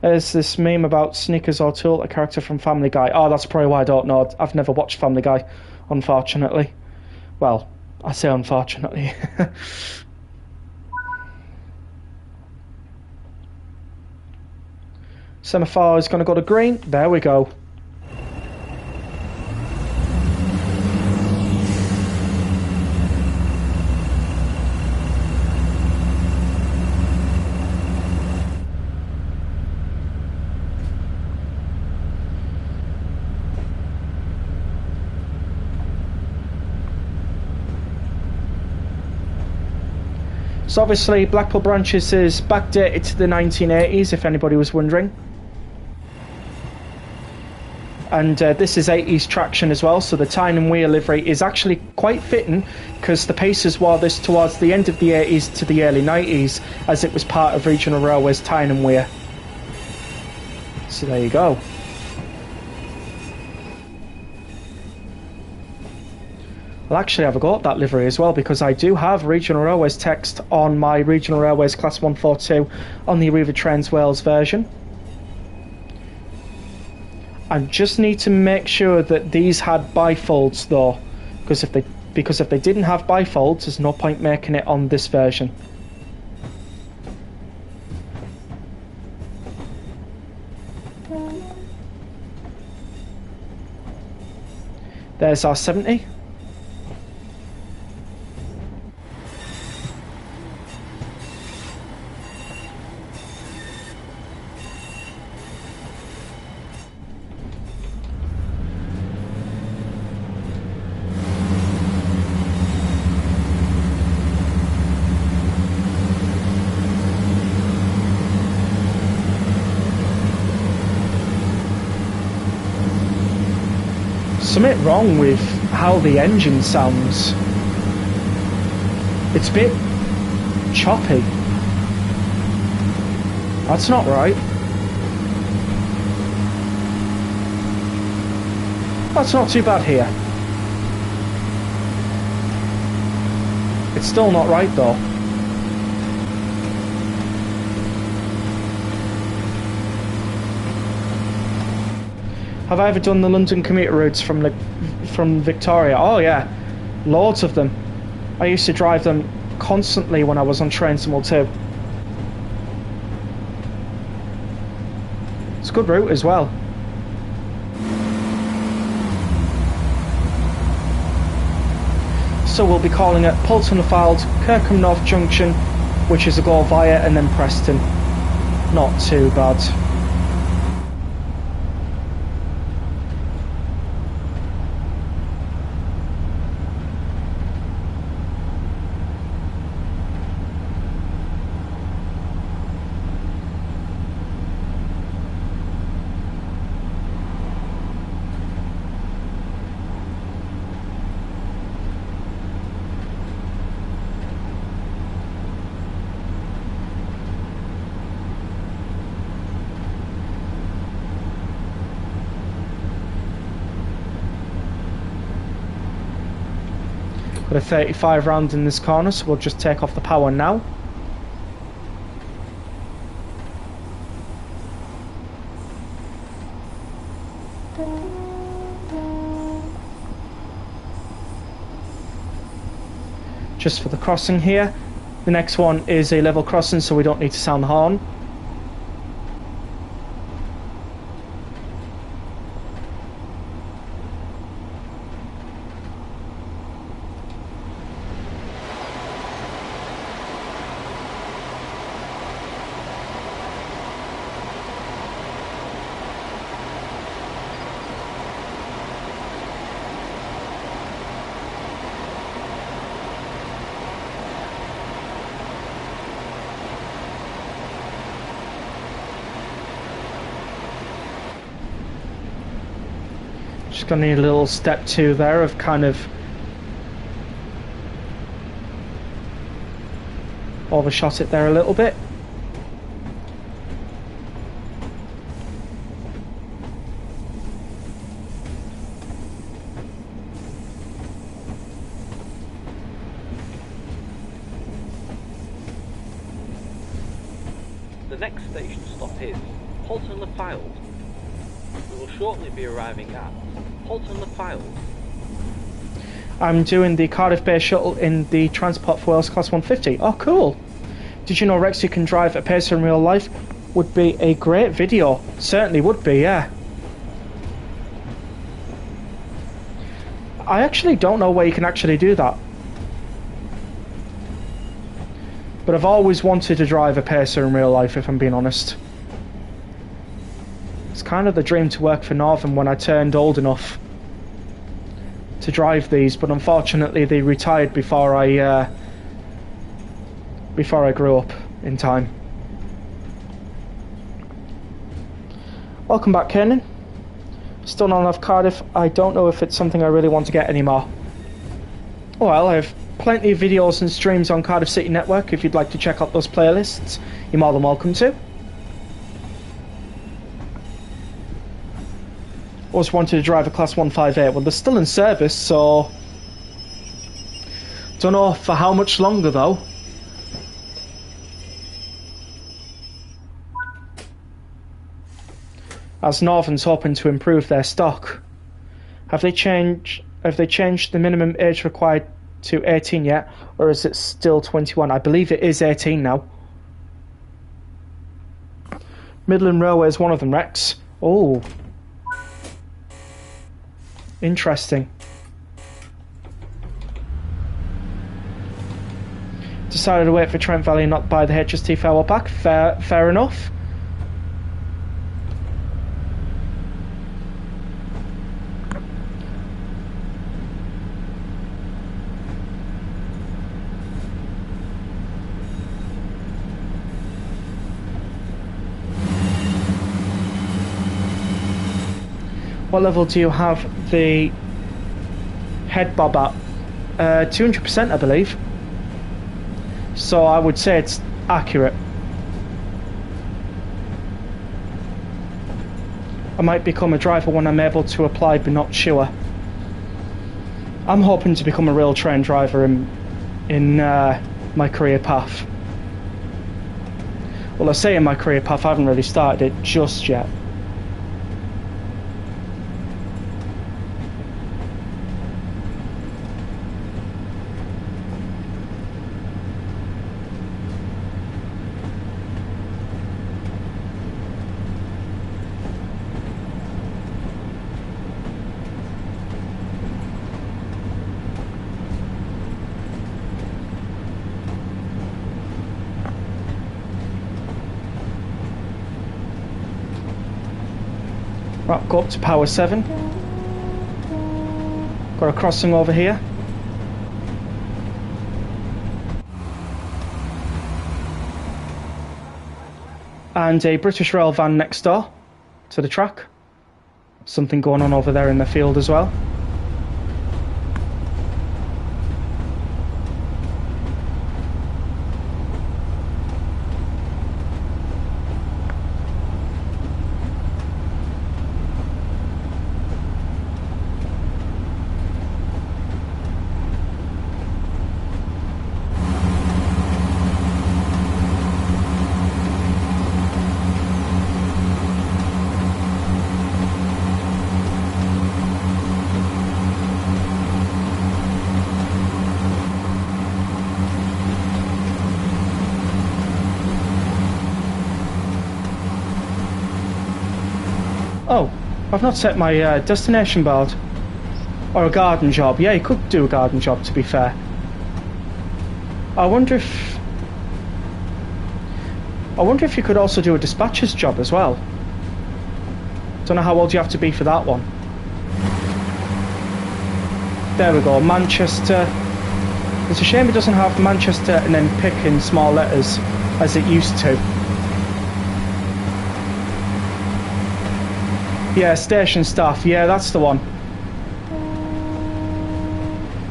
There's this meme about Sneakers O'Toole, a character from Family Guy. Oh, that's probably why I don't know. I've never watched Family Guy, unfortunately. Well, I say unfortunately. Semaphore is going to go to green. There we go. So obviously Blackpool Branches is backdated to the 1980s, if anybody was wondering. And this is 80s traction as well, so the Tyne and Wear livery is actually quite fitting, because the Pacers wore this towards the end of the 80s to the early 90s, as it was part of Regional Railways Tyne and Wear. So there you go. I'll actually have a go at that livery as well, because I do have Regional Railways text on my Regional Railways Class 142 on the Arriva Trains Wales version. I just need to make sure that these had bifolds though, because if they didn't have bifolds, there's no point making it on this version. There's our 70. Something wrong with how the engine sounds. It's a bit choppy. That's not right. That's not too bad here. It's still not right though. Have I ever done the London commuter routes from Victoria? Oh yeah, loads of them. I used to drive them constantly when I was on Train Simul 2. It's a good route as well. So we'll be calling at Poulton-le-Fylde, Kirkham North Junction, which is a go via, and then Preston. Not too bad. Got a 35 round in this corner, so we'll just take off the power now. Just for the crossing here. The next one is a level crossing, so we don't need to sound the horn. Just gonna need a little step 2 there of kind of overshot it there a little bit. The next station stop is Poulton-le-Fylde. We will shortly be arriving at Poulton-le-Fylde. I'm doing the Cardiff Bay shuttle in the Transport for Wales Class 150. Oh, cool. Did you know Rex You Can Drive a Pacer in real life would be a great video? Certainly would be, yeah. I actually don't know where you can actually do that. But I've always wanted to drive a Pacer in real life, if I'm being honest. It's kind of the dream to work for Northern when I turned old enough to drive these, but unfortunately they retired before I grew up in time. Welcome back, Kenan. Still not enough Cardiff. I don't know if it's something I really want to get anymore. Well, I have plenty of videos and streams on Cardiff City Network. If you'd like to check out those playlists, you're more than welcome to. Always wanted to drive a Class 158. Well, they're still in service, so don't know for how much longer though. As Northern's hoping to improve their stock. Have they changed the minimum age required to 18 yet, or is it still 21? I believe it is 18 now. Midland Railway is one of them, Rex. Oh. Interesting. Decided to wait for Trent Valley and not buy the HST farewell pack. Fair enough. What level do you have the head bob at? 200%, I believe. So I would say it's accurate. I might become a driver when I'm able to apply, but not sure. I'm hoping to become a real train driver in my career path. Well, I say in my career path, I haven't really started it just yet. Right, go up to power 7. Got a crossing over here. And a British Rail van next door to the track. Something going on over there in the field as well. Oh, I've not set my destination board. Or a garden job. Yeah, you could do a garden job, to be fair. I wonder if you could also do a dispatcher's job as well. Don't know how old you have to be for that one. There we go, Manchester. It's a shame it doesn't have Manchester and then pick in small letters as it used to. Yeah, station staff. Yeah, that's the one.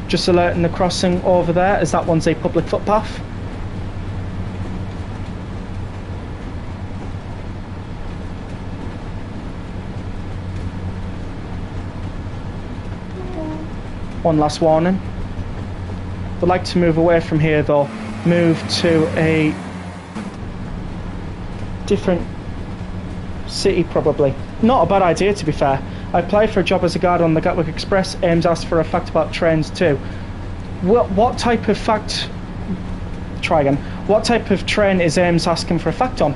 Just alerting the crossing over there as that one's a public footpath. One last warning. I'd like to move away from here though. Move to a different city probably. Not a bad idea, to be fair. I applied for a job as a guard on the Gatwick Express. Ames asked for a fact about trains too. What type of fact... Try again. What type of train is Ames asking for a fact on?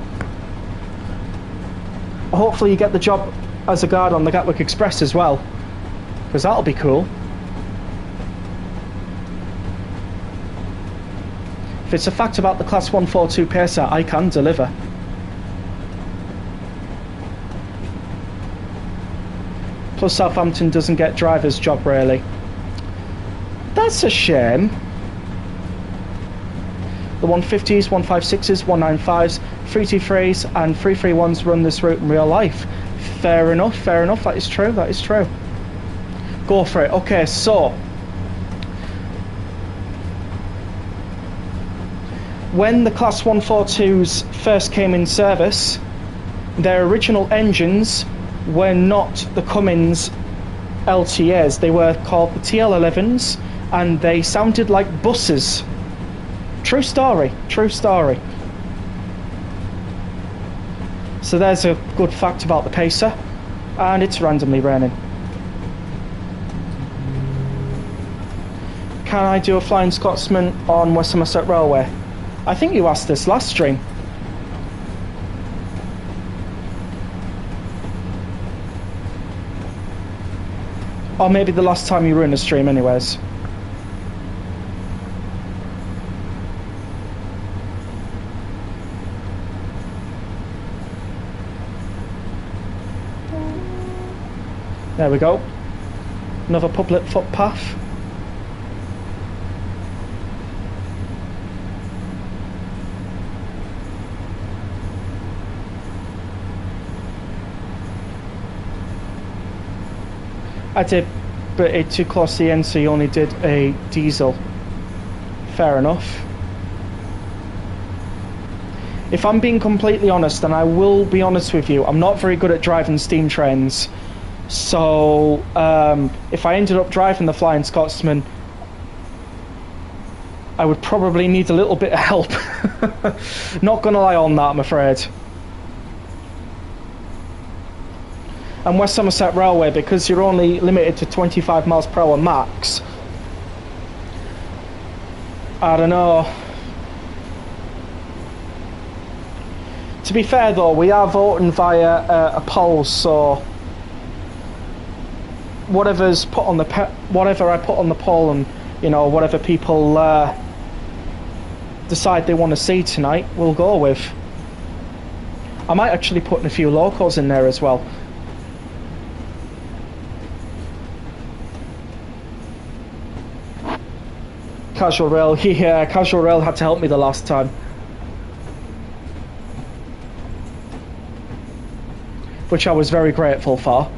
Hopefully you get the job as a guard on the Gatwick Express as well, because that'll be cool. If it's a fact about the Class 142 Pacer, I can deliver. Plus Southampton doesn't get driver's job really. That's a shame. The 150s, 156s, 195s, 323s and 331s run this route in real life. Fair enough, that is true, that is true. Go for it. Okay, so when the Class 142s first came in service, their original engines were not the Cummins LTAs. They were called the TL11s and they sounded like buses. True story, true story. So there's a good fact about the Pacer, and it's randomly raining. Can I do a Flying Scotsman on West Somerset Railway? I think you asked this last stream. Or maybe the last time you were in a stream anyways. There we go. Another public footpath. I did, but it's too close to the end, so you only did a diesel. Fair enough. If I'm being completely honest, and I will be honest with you, I'm not very good at driving steam trains. So, if I ended up driving the Flying Scotsman, I would probably need a little bit of help. Not gonna lie on that, I'm afraid. And West Somerset Railway, because you're only limited to 25 miles per hour max, I don't know. To be fair though, we are voting via a poll, so whatever's put on the whatever I put on the poll, and you know, whatever people decide they want to see tonight, we'll go with. I might actually put in a few locals in there as well. Casual Rail, yeah, Casual Rail had to help me the last time. Which I was very grateful for.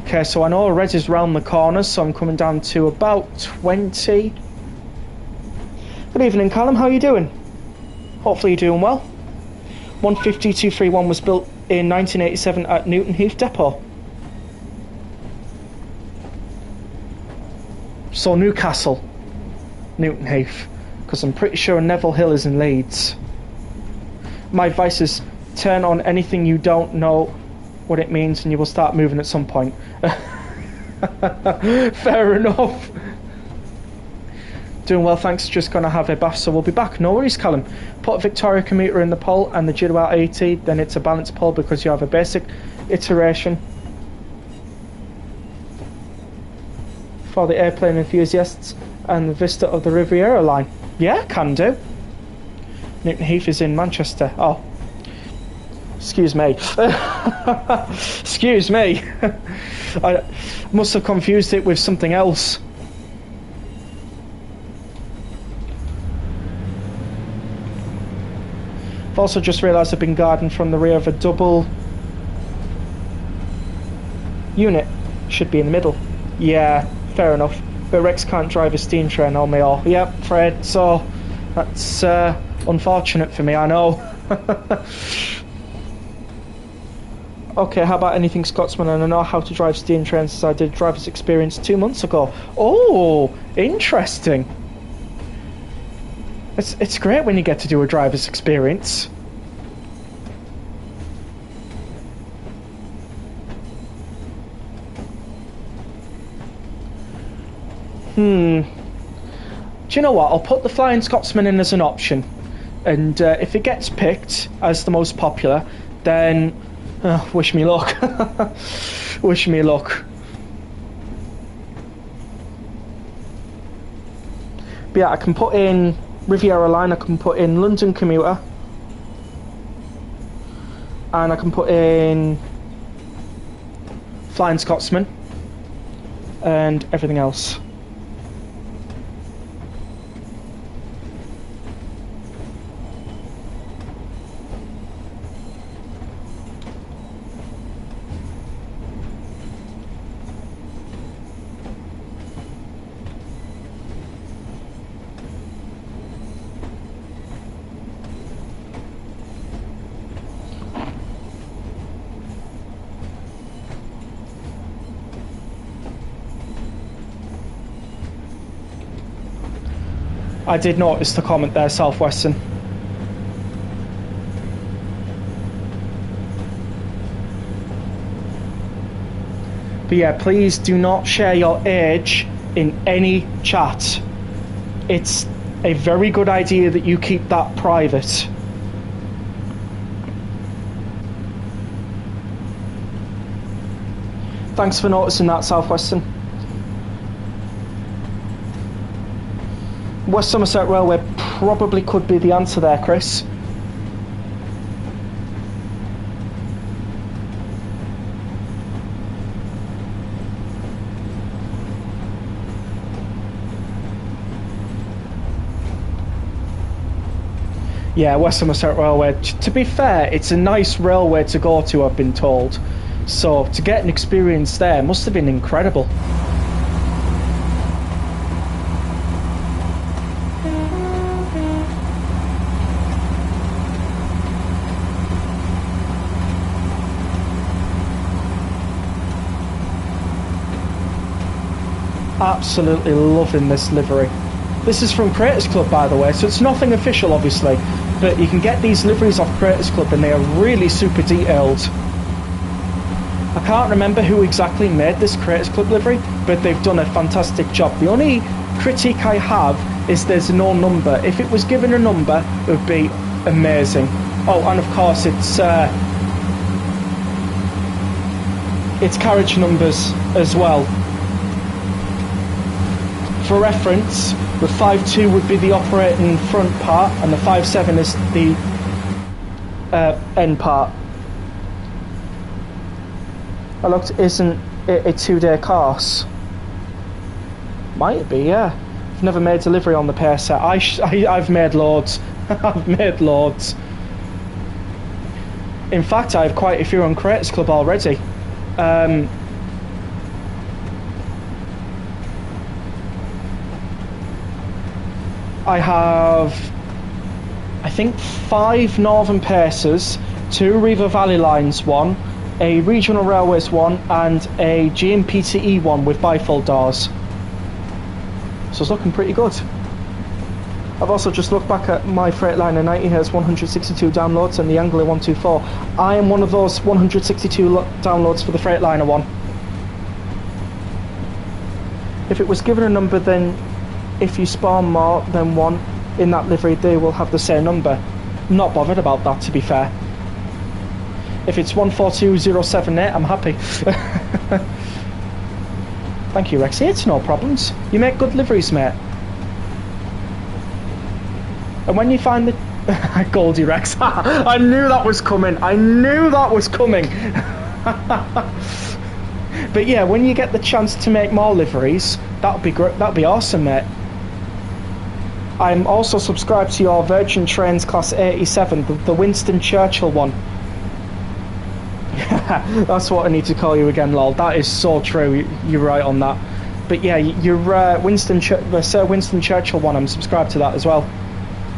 Okay, so I know red is round the corner, so I'm coming down to about 20. Good evening, Callum, how are you doing? Hopefully you're doing well. 150-231 was built in 1987 at Newton Heath Depot. So Newcastle, Newton Heath, because I'm pretty sure Neville Hill is in Leeds. My advice is turn on anything you don't know what it means and you will start moving at some point. Fair enough. Doing well, thanks. Just gonna have a bath, so we'll be back. No worries, Callum. Put a Victoria commuter in the poll and the Jidwell 80, then it's a balanced poll because you have a basic iteration for the airplane enthusiasts and the vista of the Riviera line. Yeah, can do. Newton Heath is in Manchester. Oh, excuse me. Excuse me. I must have confused it with something else. I've also just realised I've been guarding from the rear of a double unit. Should be in the middle. Yeah, fair enough. But Rex can't drive a steam train on me all. Yep, Fred, so that's unfortunate for me, I know. Okay, how about anything Scotsman? And I know how to drive steam trains as I did driver's experience 2 months ago. Oh, interesting. It's great when you get to do a driver's experience. Do you know what? I'll put the Flying Scotsman in as an option, and if it gets picked as the most popular, then wish me luck. Wish me luck. But yeah, I can put in Riviera Line, I can put in London Commuter, and I can put in Flying Scotsman, and everything else. I did notice the comment there, Southwestern. But yeah, please do not share your age in any chat. It's a very good idea that you keep that private. Thanks for noticing that, Southwestern. West Somerset Railway probably could be the answer there, Chris. Yeah, West Somerset Railway. To be fair, it's a nice railway to go to, I've been told. So to get an experience there must have been incredible. Absolutely loving this livery. This is from Creators Club, by the way, so it's nothing official, obviously, but you can get these liveries off Creators Club and they are really super detailed. I can't remember who exactly made this Creators Club livery, but they've done a fantastic job. The only critique I have is there's no number. If it was given a number, it would be amazing. Oh, and of course it's carriage numbers as well. For reference, the 5.2 would be the operating front part, and the 5.7 is the end part. I looked, isn't it a 2-day course? Might be, yeah. I've never made delivery on the pair set. I've made loads. I've made loads. In fact, I have quite a few on Creators Club already. I have, I think, 5 Northern Pacers, 2 River Valley Lines one, a Regional Railways one, and a GMPTE one with bifold doors. So it's looking pretty good. I've also just looked back at my Freightliner 90, has 162 downloads, and the Anglia 124. I am one of those 162 downloads for the Freightliner one. If it was given a number, then if you spawn more than one in that livery, they will have the same number. I'm not bothered about that, to be fair. If it's 142078, I'm happy. Thank you, Rexy. It's no problems. You make good liveries, mate. And when you find the Goldie Rex, I knew that was coming. I knew that was coming. But yeah, when you get the chance to make more liveries, that'd be great. That'd be awesome, mate. I'm also subscribed to your Virgin Trains Class 87, the Winston Churchill one. That's what I need to call you again, lol. That is so true. You're right on that. But yeah, your the Sir Winston Churchill one, I'm subscribed to that as well,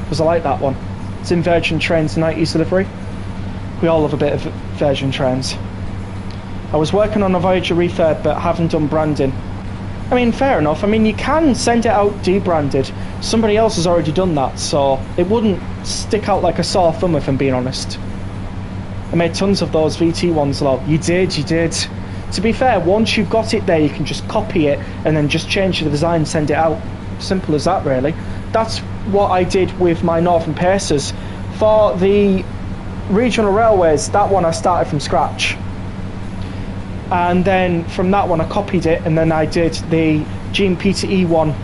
because I like that one. It's in Virgin Trains 90s livery. We all love a bit of Virgin Trains. I was working on a Voyager refurb, but haven't done branding. I mean, fair enough. I mean, you can send it out debranded. Somebody else has already done that, so it wouldn't stick out like a sore thumb, if I'm being honest. I made tons of those VT ones, lol. You did. To be fair, once you've got it there, you can just copy it and then just change the design and send it out. Simple as that, really. That's what I did with my Northern Pacers. For the Regional Railways, that one I started from scratch. And then from that one I copied it, and then I did the GMPTE one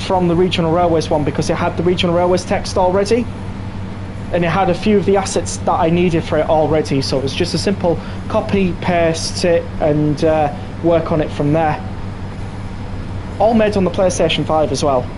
from the Regional Railways one, because it had the Regional Railways text already, and it had a few of the assets that I needed for it already, so it was just a simple copy, paste it, and work on it from there. All made on the PlayStation 5 as well.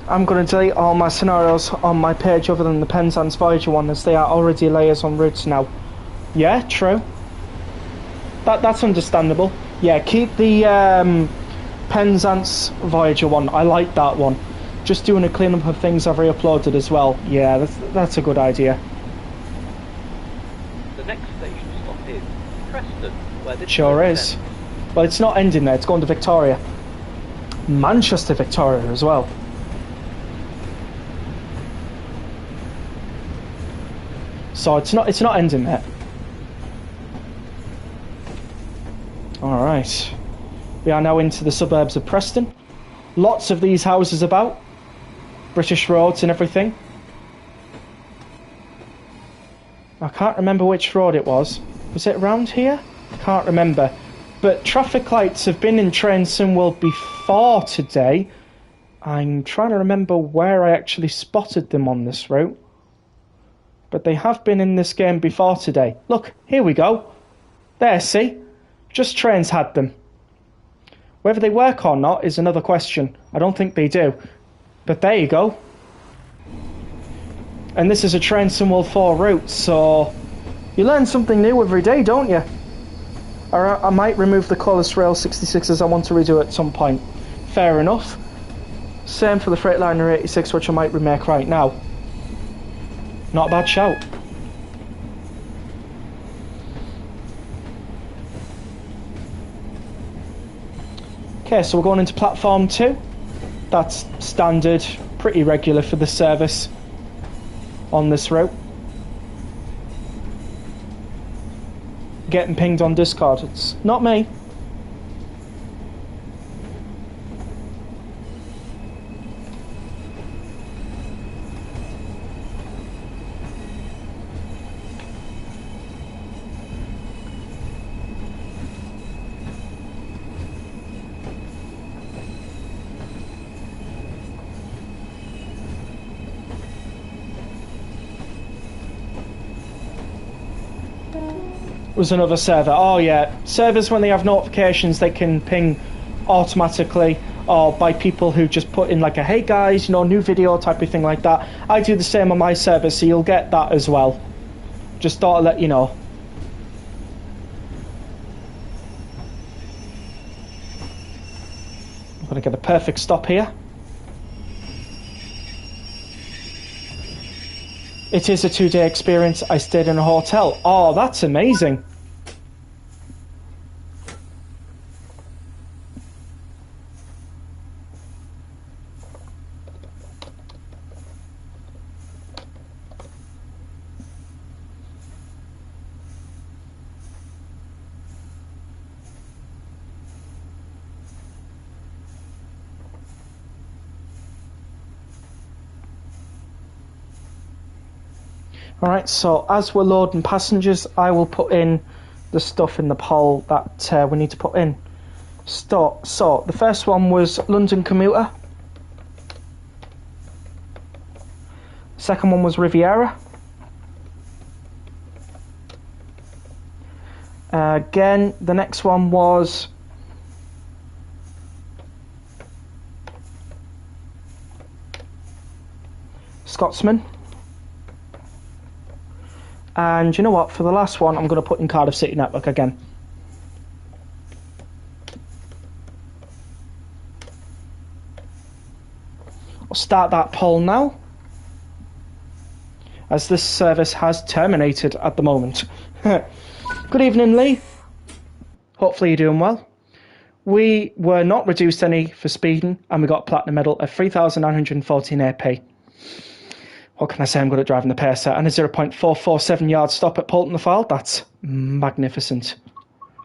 I'm going to delete all my scenarios on my page other than the Penzance Voyager one, as they are already layers on routes now. Yeah, true. That's understandable. Yeah, keep the Penzance Voyager one. I like that one. Just doing a cleanup of things I've re-uploaded as well. Yeah, that's a good idea. The next station stop is Preston, where this Sure is. Well, it's not ending there. It's going to Victoria. Manchester, Victoria as well. So it's not ending there. Right. We are now into the suburbs of Preston. Lots of these houses about. British roads and everything. I can't remember which road it was. Was it around here? I can't remember. But traffic lights have been in Train Sim World before today. I'm trying to remember where I actually spotted them on this route. But they have been in this game before today. Look, here we go. There, see? Just Trains had them. Whether they work or not is another question. I don't think they do. But there you go. And this is a Train Sim World 4 route, so you learn something new every day, don't you? I might remove the Colours Rail 66 as I want to redo it at some point. Fair enough. Same for the Freightliner 86, which I might remake right now. Not a bad shout. Okay, so we're going into platform 2. That's standard, pretty regular for the service on this route. Getting pinged on Discord. It's not me. Was another server. Oh yeah, servers, when they have notifications, they can ping automatically, or by people who just put in like a hey guys, you know, new video type of thing like that. I do the same on my server, so you'll get that as well. Just thought I'd let you know. I'm gonna get a perfect stop here. It is a 2-day experience. I stayed in a hotel. Oh, that's amazing. Alright, so as we're loading passengers, I will put in the stuff in the poll that we need to put in. So, the first one was London commuter. Second one was Riviera. Again, the next one was Scotsman. And you know what, for the last one, I'm going to put in Cardiff City Network again. I'll start that poll now, as this service has terminated at the moment. Good evening, Lee. Hopefully you're doing well. We were not reduced any for speeding, and we got a platinum medal of 3,914 AP. What can I say? I'm good at driving the pacer, and a 0.447 yard stop at Polton the File. That's magnificent.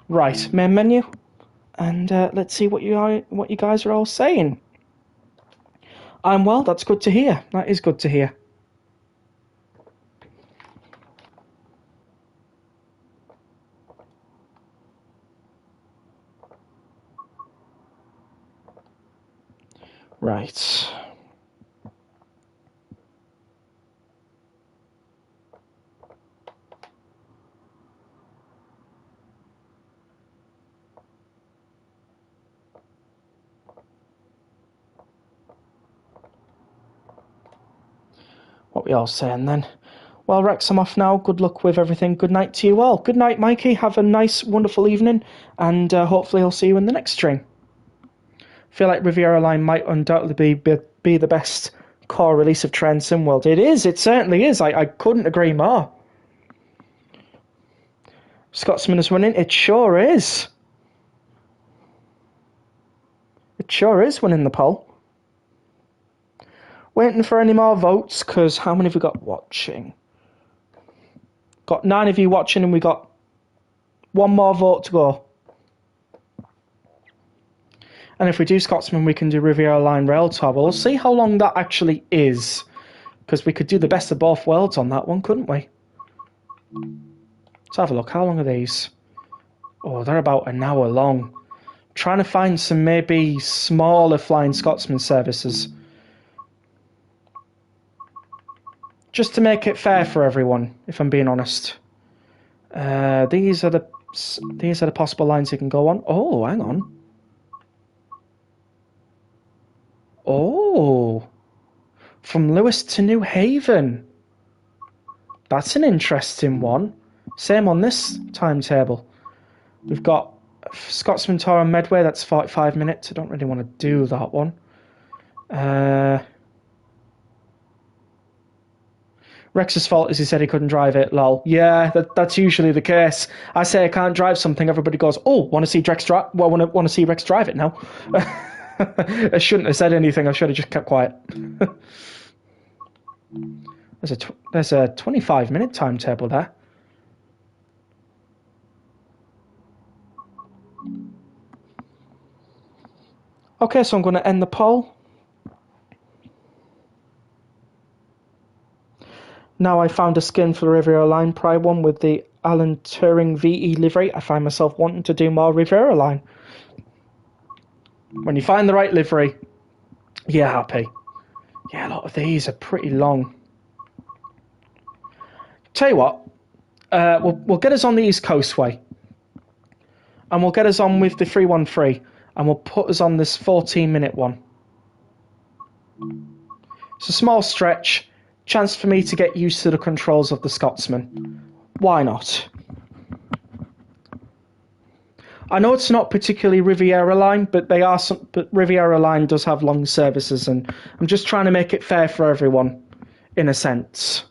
Right, main menu, and let's see what you guys are all saying. I'm well. That's good to hear. That is good to hear. Right. What we all saying then? Well, Rex, I'm off now. Good luck with everything. Good night to you all. Good night, Mikey. Have a nice, wonderful evening, and hopefully I'll see you in the next stream. Feel like Riviera Line might undoubtedly be the best core release of Train Sim World. It is. It certainly is. I couldn't agree more. Scotsman is winning. It sure is. It sure is winning the poll. Waiting for any more votes, because how many have we got watching? Got 9 of you watching, and we got one more vote to go. And if we do Scotsman, we can do Riviera Line Rail Tour. We'll see how long that actually is. Because we could do the best of both worlds on that one, couldn't we? Let's have a look. How long are these? Oh, they're about an hour long. Trying to find some maybe smaller Flying Scotsman services. Just to make it fair for everyone, if I'm being honest. These are the possible lines you can go on. Oh, hang on. Oh, from Lewis to New Haven. That's an interesting one. Same on this timetable. We've got Scotsman Tour on Medway, that's 45 minutes. I don't really want to do that one. Rex's fault is he said he couldn't drive it, lol. Yeah, that's usually the case. I say I can't drive something, everybody goes, oh, want to see Rex drive it now? I shouldn't have said anything, I should have just kept quiet. There's a 25-minute timetable there. Okay, so I'm going to end the poll. Now I found a skin for the Riviera Line Pride one with the Alan Turing VE livery. I find myself wanting to do more Riviera Line. When you find the right livery, you're happy. Yeah, a lot of these are pretty long. Tell you what, we'll get us on the East Coast way. And we'll get us on with the 313. And we'll put us on this 14-minute one. It's a small stretch. Chance for me to get used to the controls of the Scotsman. Why not? I know it's not particularly Riviera Line, but but Riviera Line does have long services, and I'm just trying to make it fair for everyone, in a sense.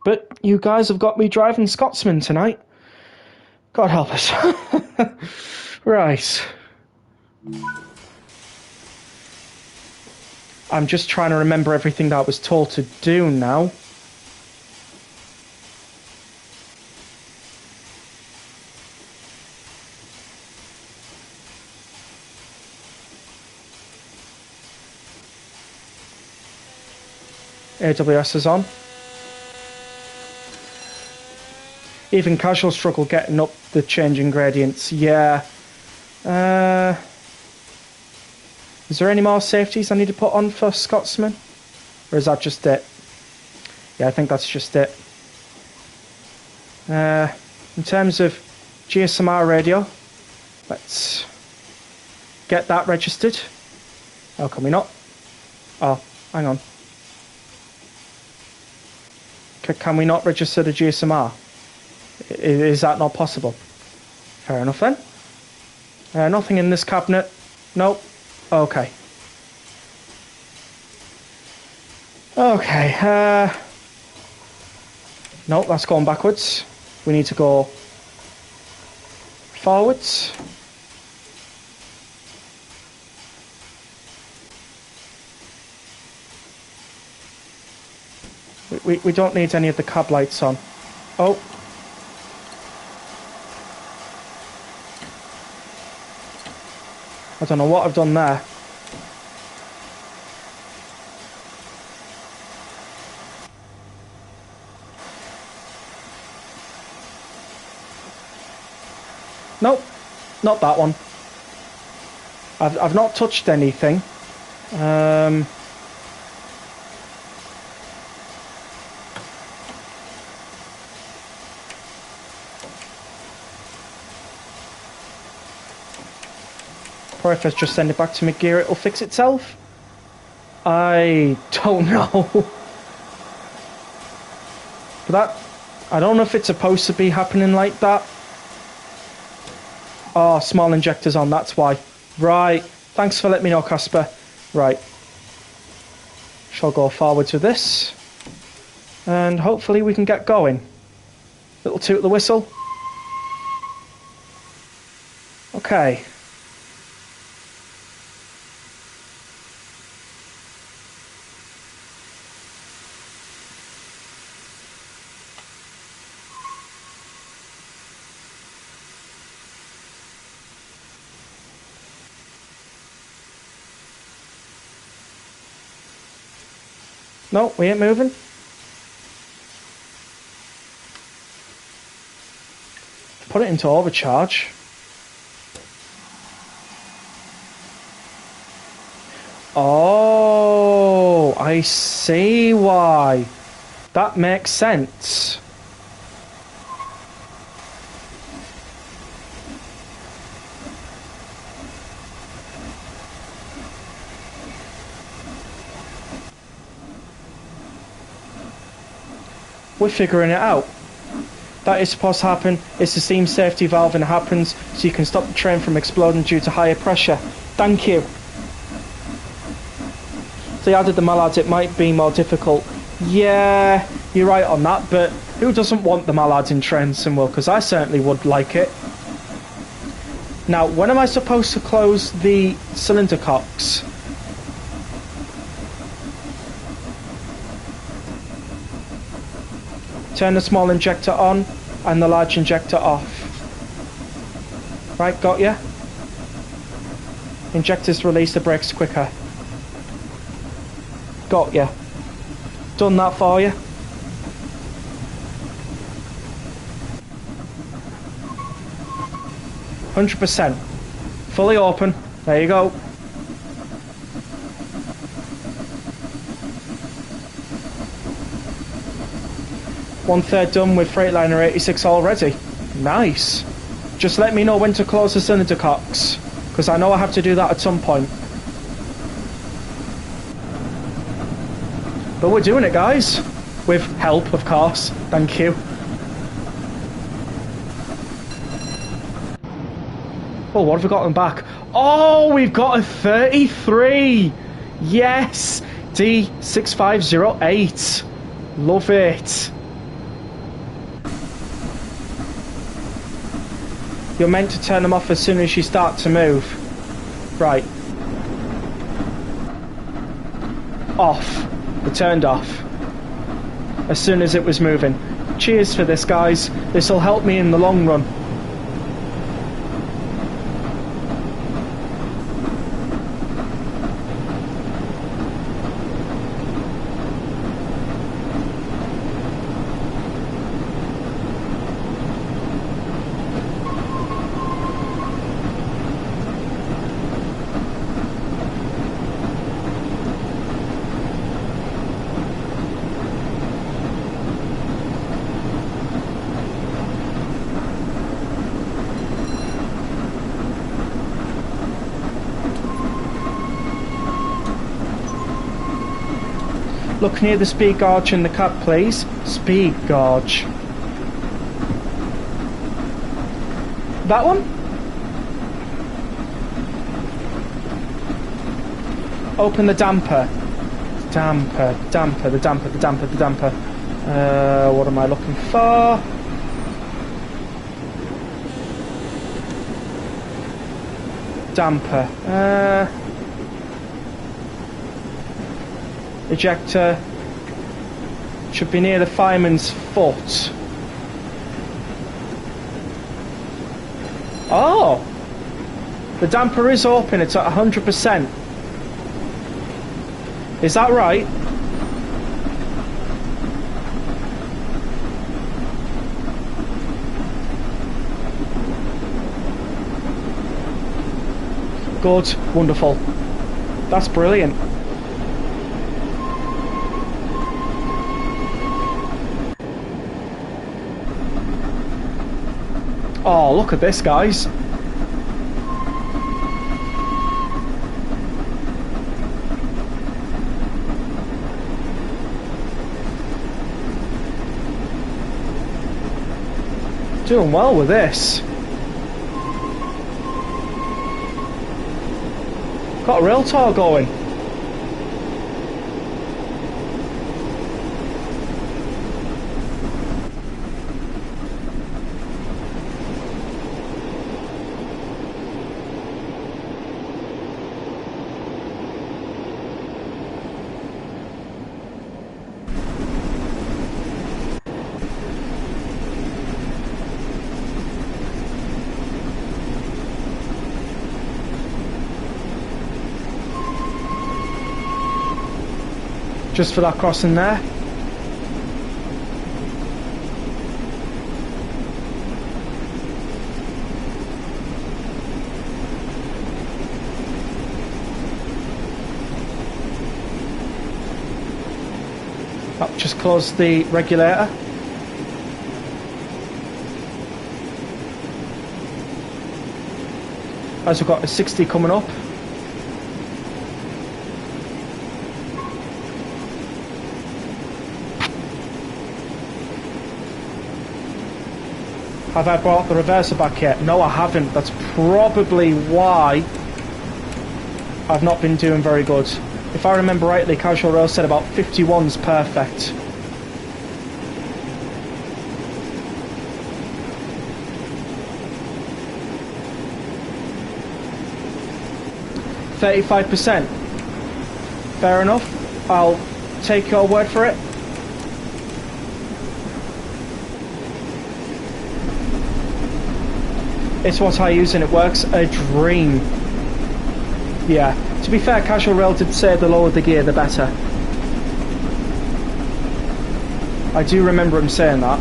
But you guys have got me driving Scotsman tonight. God help us. Right. I'm just trying to remember everything that I was told to do now. AWS is on. Even casual struggle getting up the changing gradients. Yeah. Is there any more safeties I need to put on for Scotsman? Or is that just it? Yeah, I think that's just it. In terms of GSMR radio, let's get that registered. How can we not? Oh, hang on. Can we not register the GSMR? Is that not possible? Fair enough then. Nothing in this cabinet. Nope. Okay. Okay. Nope, that's going backwards. We need to go forwards. We don't need any of the cab lights on. Oh. I don't know what I've done there. Nope, not that one. I've not touched anything. Or if I just send it back to mid-gear, it'll fix itself? I don't know. But that, I don't know if it's supposed to be happening like that. Oh, small injectors on, that's why. Right, thanks for letting me know, Casper. Right. Shall go forwards with this. And hopefully we can get going. Little toot the whistle. Okay. No, we ain't moving. Put it into overcharge. Oh, I see why. That makes sense. We're figuring it out. That is supposed to happen. It's the steam safety valve and it happens so you can stop the train from exploding due to higher pressure. Thank you. So you added the mallards, it might be more difficult. Yeah, you're right on that, but who doesn't want the mallards in train sim? Because I certainly would like it. Now, when am I supposed to close the cylinder cocks? Turn the small injector on and the large injector off. Right, got ya? Injectors release the brakes quicker. Got ya. Done that for you. %. Fully open. There you go. One-third done with Freightliner 86 already. Nice. Just let me know when to close the cylinder cocks, because I know I have to do that at some point. But we're doing it, guys. With help, of course. Thank you. Oh, what have we got back? Oh, we've got a 33! Yes! D6508. Love it. You're meant to turn them off as soon as you start to move. Right. Off. They turned off. As soon as it was moving. Cheers for this, guys. This'll help me in the long run. Look near the speed gauge in the cab, please. Speed gauge. That one? Open the damper. Damper. What am I looking for? Damper. Ejector should be near the fireman's foot. Oh! The damper is open, it's at 100%. Is that right? Good, wonderful. That's brilliant. Oh, look at this, guys. Doing well with this. Got a rail tour going. just for that crossing there. Oh, just close the regulator. As we've got a 60 coming up. Have I brought the reverser back yet? No, I haven't. That's probably why I've not been doing very good. If I remember rightly, Casual Rail said about 51's perfect. %. Fair enough. I'll take your word for it. It's what I use and it works a dream. Yeah, to be fair, Casual Rail did say the lower the gear the better. I do remember him saying that.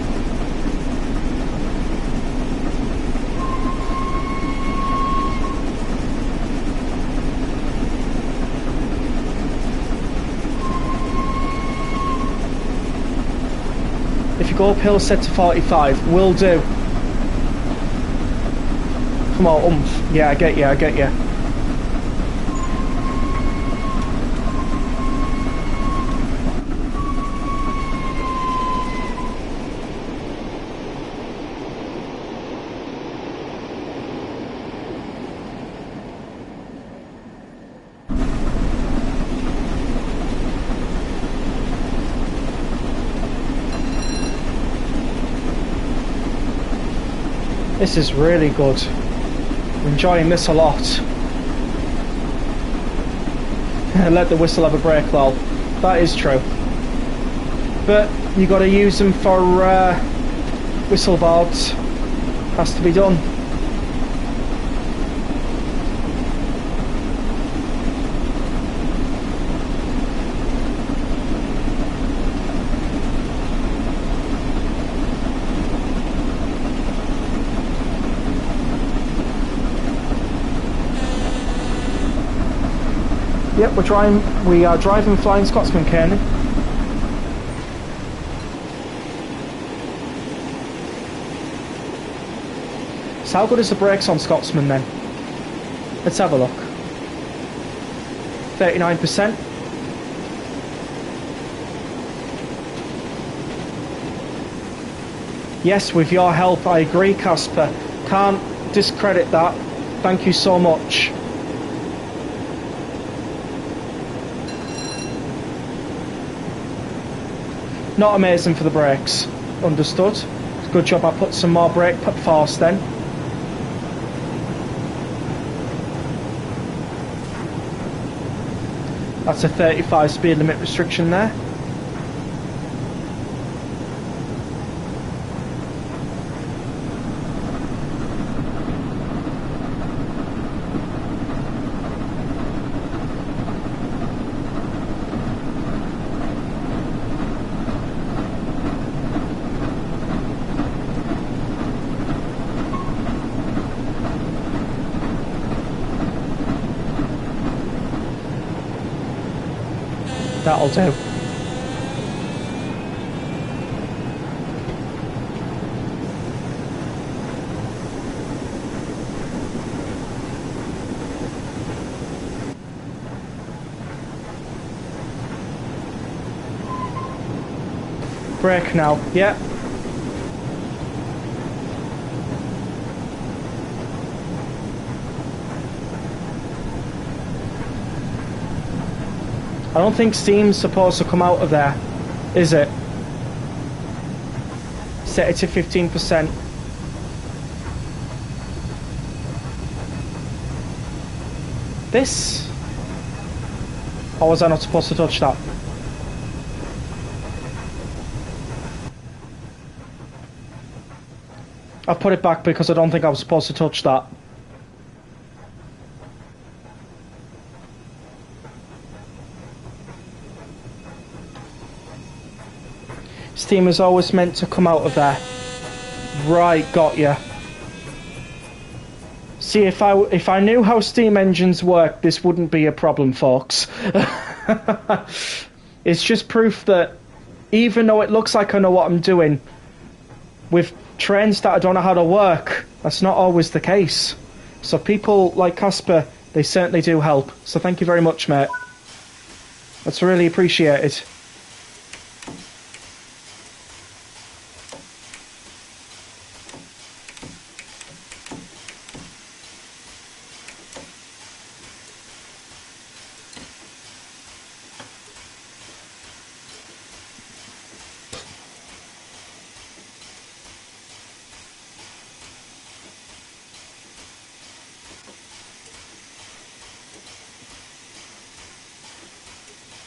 If you go uphill, set to 45. Will do. Come on, oomph. Yeah, I get you, I get you. This is really good. I'm enjoying this a lot. Let the whistle have a break, lol. That is true. But you got to use them for whistle boards. Has to be done. Yep, we are driving Flying Scotsman, Kearney. So how good is the brakes on Scotsman then? Let's have a look. 39%. Yes, with your help, I agree, Casper. Can't discredit that. Thank you so much. Not amazing for the brakes. Understood. Good job I put some more brake force then. That's a 35 speed limit restriction there. That'll do. Brake now, yeah. I don't think steam's supposed to come out of there, is it? Set it to 15%. This? Or was I not supposed to touch that? I've put it back because I don't think I was supposed to touch that. Steam is always meant to come out of there. Right, got ya. See, if I knew how steam engines work, this wouldn't be a problem, folks. It's just proof that even though it looks like I know what I'm doing, with trains that I don't know how to work, that's not always the case. So people like Casper, they certainly do help. So thank you very much, mate. That's really appreciated.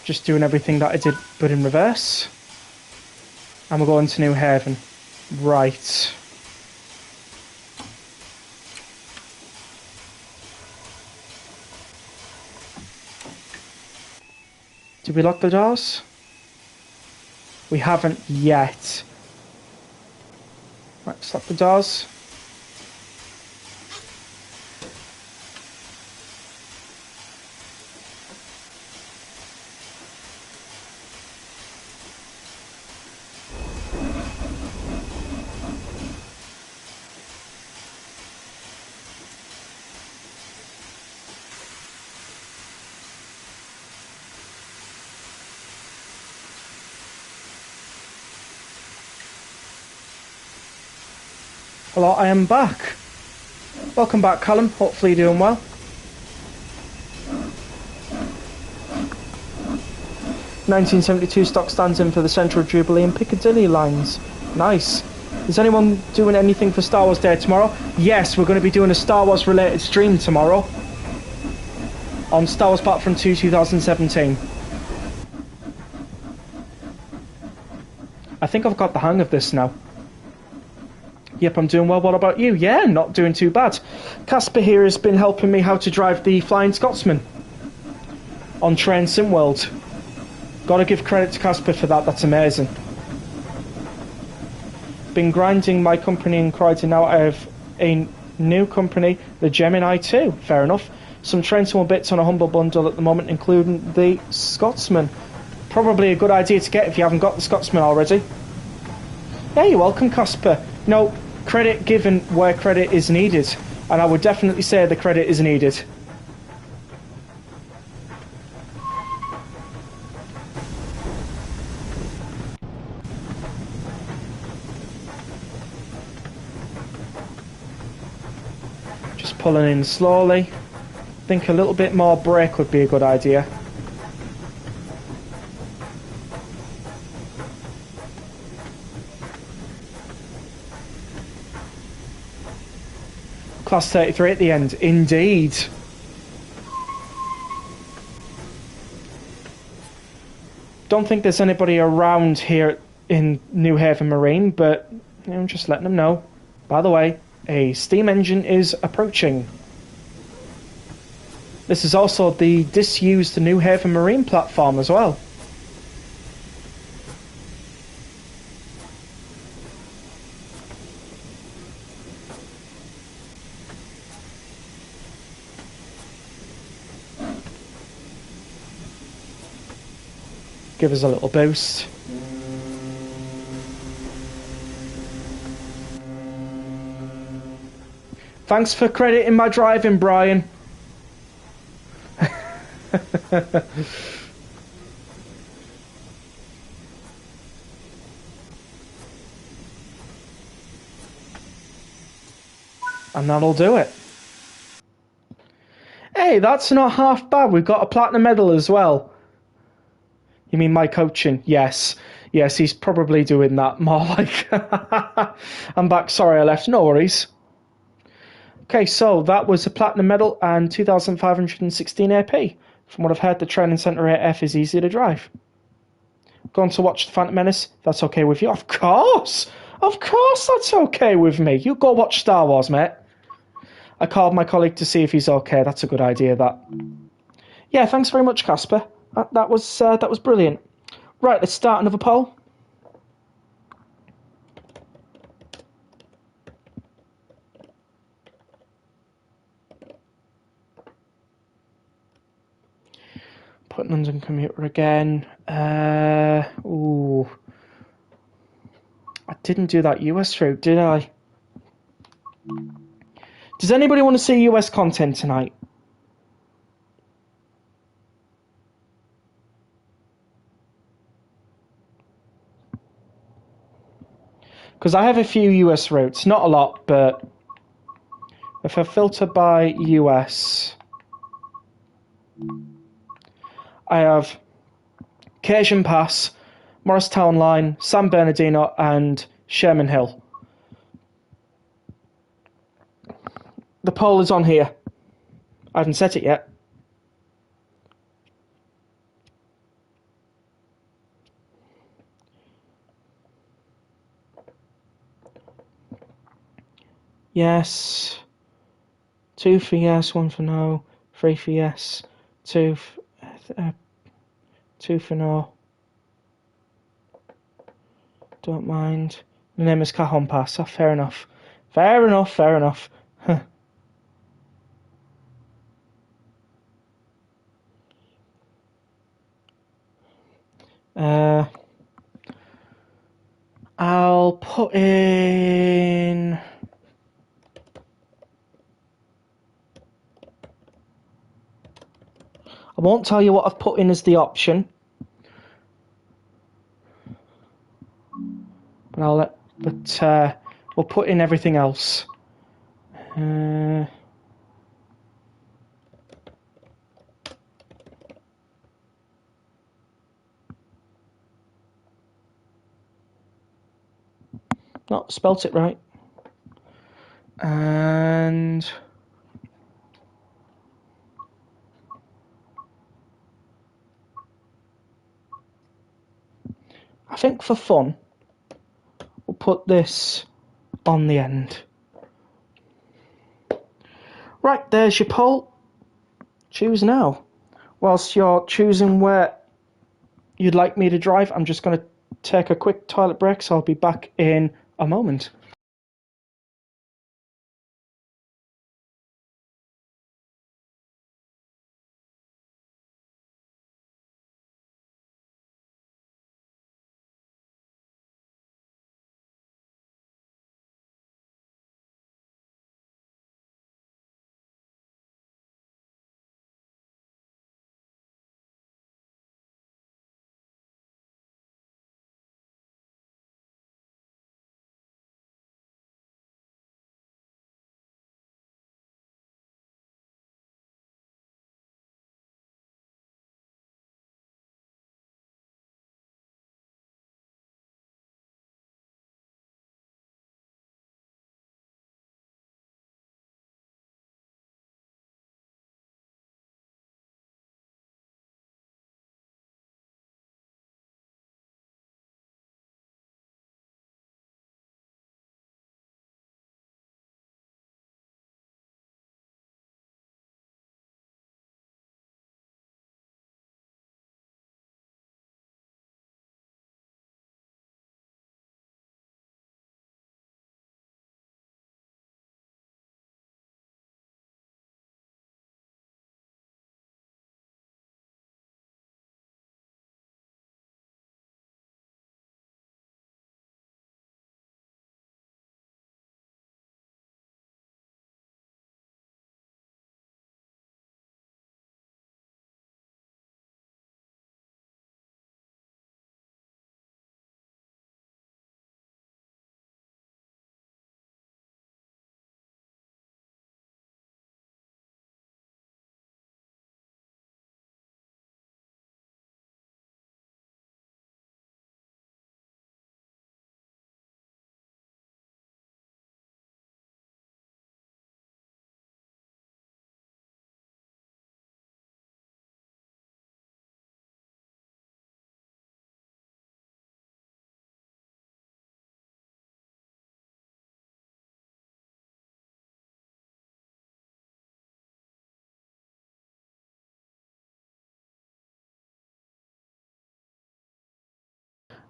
Just doing everything that I did, but in reverse. And we're going to New Haven. Right. Did we lock the doors? We haven't yet. Right, let's lock the doors. Hello, I am back. Welcome back, Callum. Hopefully you're doing well. (1972) stock stands in for the Central Jubilee and Piccadilly lines. Nice. Is anyone doing anything for Star Wars Day tomorrow? Yes, we're going to be doing a Star Wars related stream tomorrow on Star Wars Battlefront 2 2017. I think I've got the hang of this now. Yep, I'm doing well. What about you? Yeah, not doing too bad. Casper here has been helping me how to drive the Flying Scotsman on Train Sim World. Gotta give credit to Casper for that, that's amazing. Been grinding my company in Croydon, now I have a new company, the Gemini 2. Fair enough. Some Train Sim bits on a humble bundle at the moment, including the Scotsman. Probably a good idea to get if you haven't got the Scotsman already. Yeah, you're welcome, Casper. No, credit given where credit is needed, and I would definitely say the credit is needed. Just pulling in slowly. Think a little bit more brake would be a good idea. Class 33 at the end, indeed. Don't think there's anybody around here in New Haven Marine, but I'm just letting them know. By the way, a steam engine is approaching. This is also the disused New Haven Marine platform as well. Give us a little boost. Thanks for crediting my driving, Brian. And that'll do it. Hey, that's not half bad. We've got a platinum medal as well. You mean my coaching? Yes. Yes, he's probably doing that more like... I'm back. Sorry I left. No worries. Okay, so that was a platinum medal and 2,516 AP. From what I've heard, the training centre AF is easy to drive. Going to watch The Phantom Menace? That's okay with you? Of course! Of course that's okay with me. You go watch Star Wars, mate. I called my colleague to see if he's okay. That's a good idea, that. Yeah, thanks very much, Casper. That was brilliant. Right, let's start another poll. put London commuter again. Ooh. I didn't do that US route, did I? Does anybody want to see US content tonight? Because I have a few US routes. Not a lot, but if I filter by US, I have Cajun Pass, Morristown Line, San Bernardino, and Sherman Hill. The poll is on here. I haven't set it yet. Yes. 2 for yes, 1 for no, 3 for yes, 2 for no. Don't mind. The name is Cajon Pass. Oh, fair enough. Fair enough, fair enough. Huh. I'll put in... I won't tell you what I've put in as the option. But we'll put in everything else. Not spelt it right. And I think for fun, we'll put this on the end. Right, there's your poll. Choose now. Whilst you're choosing where you'd like me to drive, I'm just going to take a quick toilet break, so I'll be back in a moment.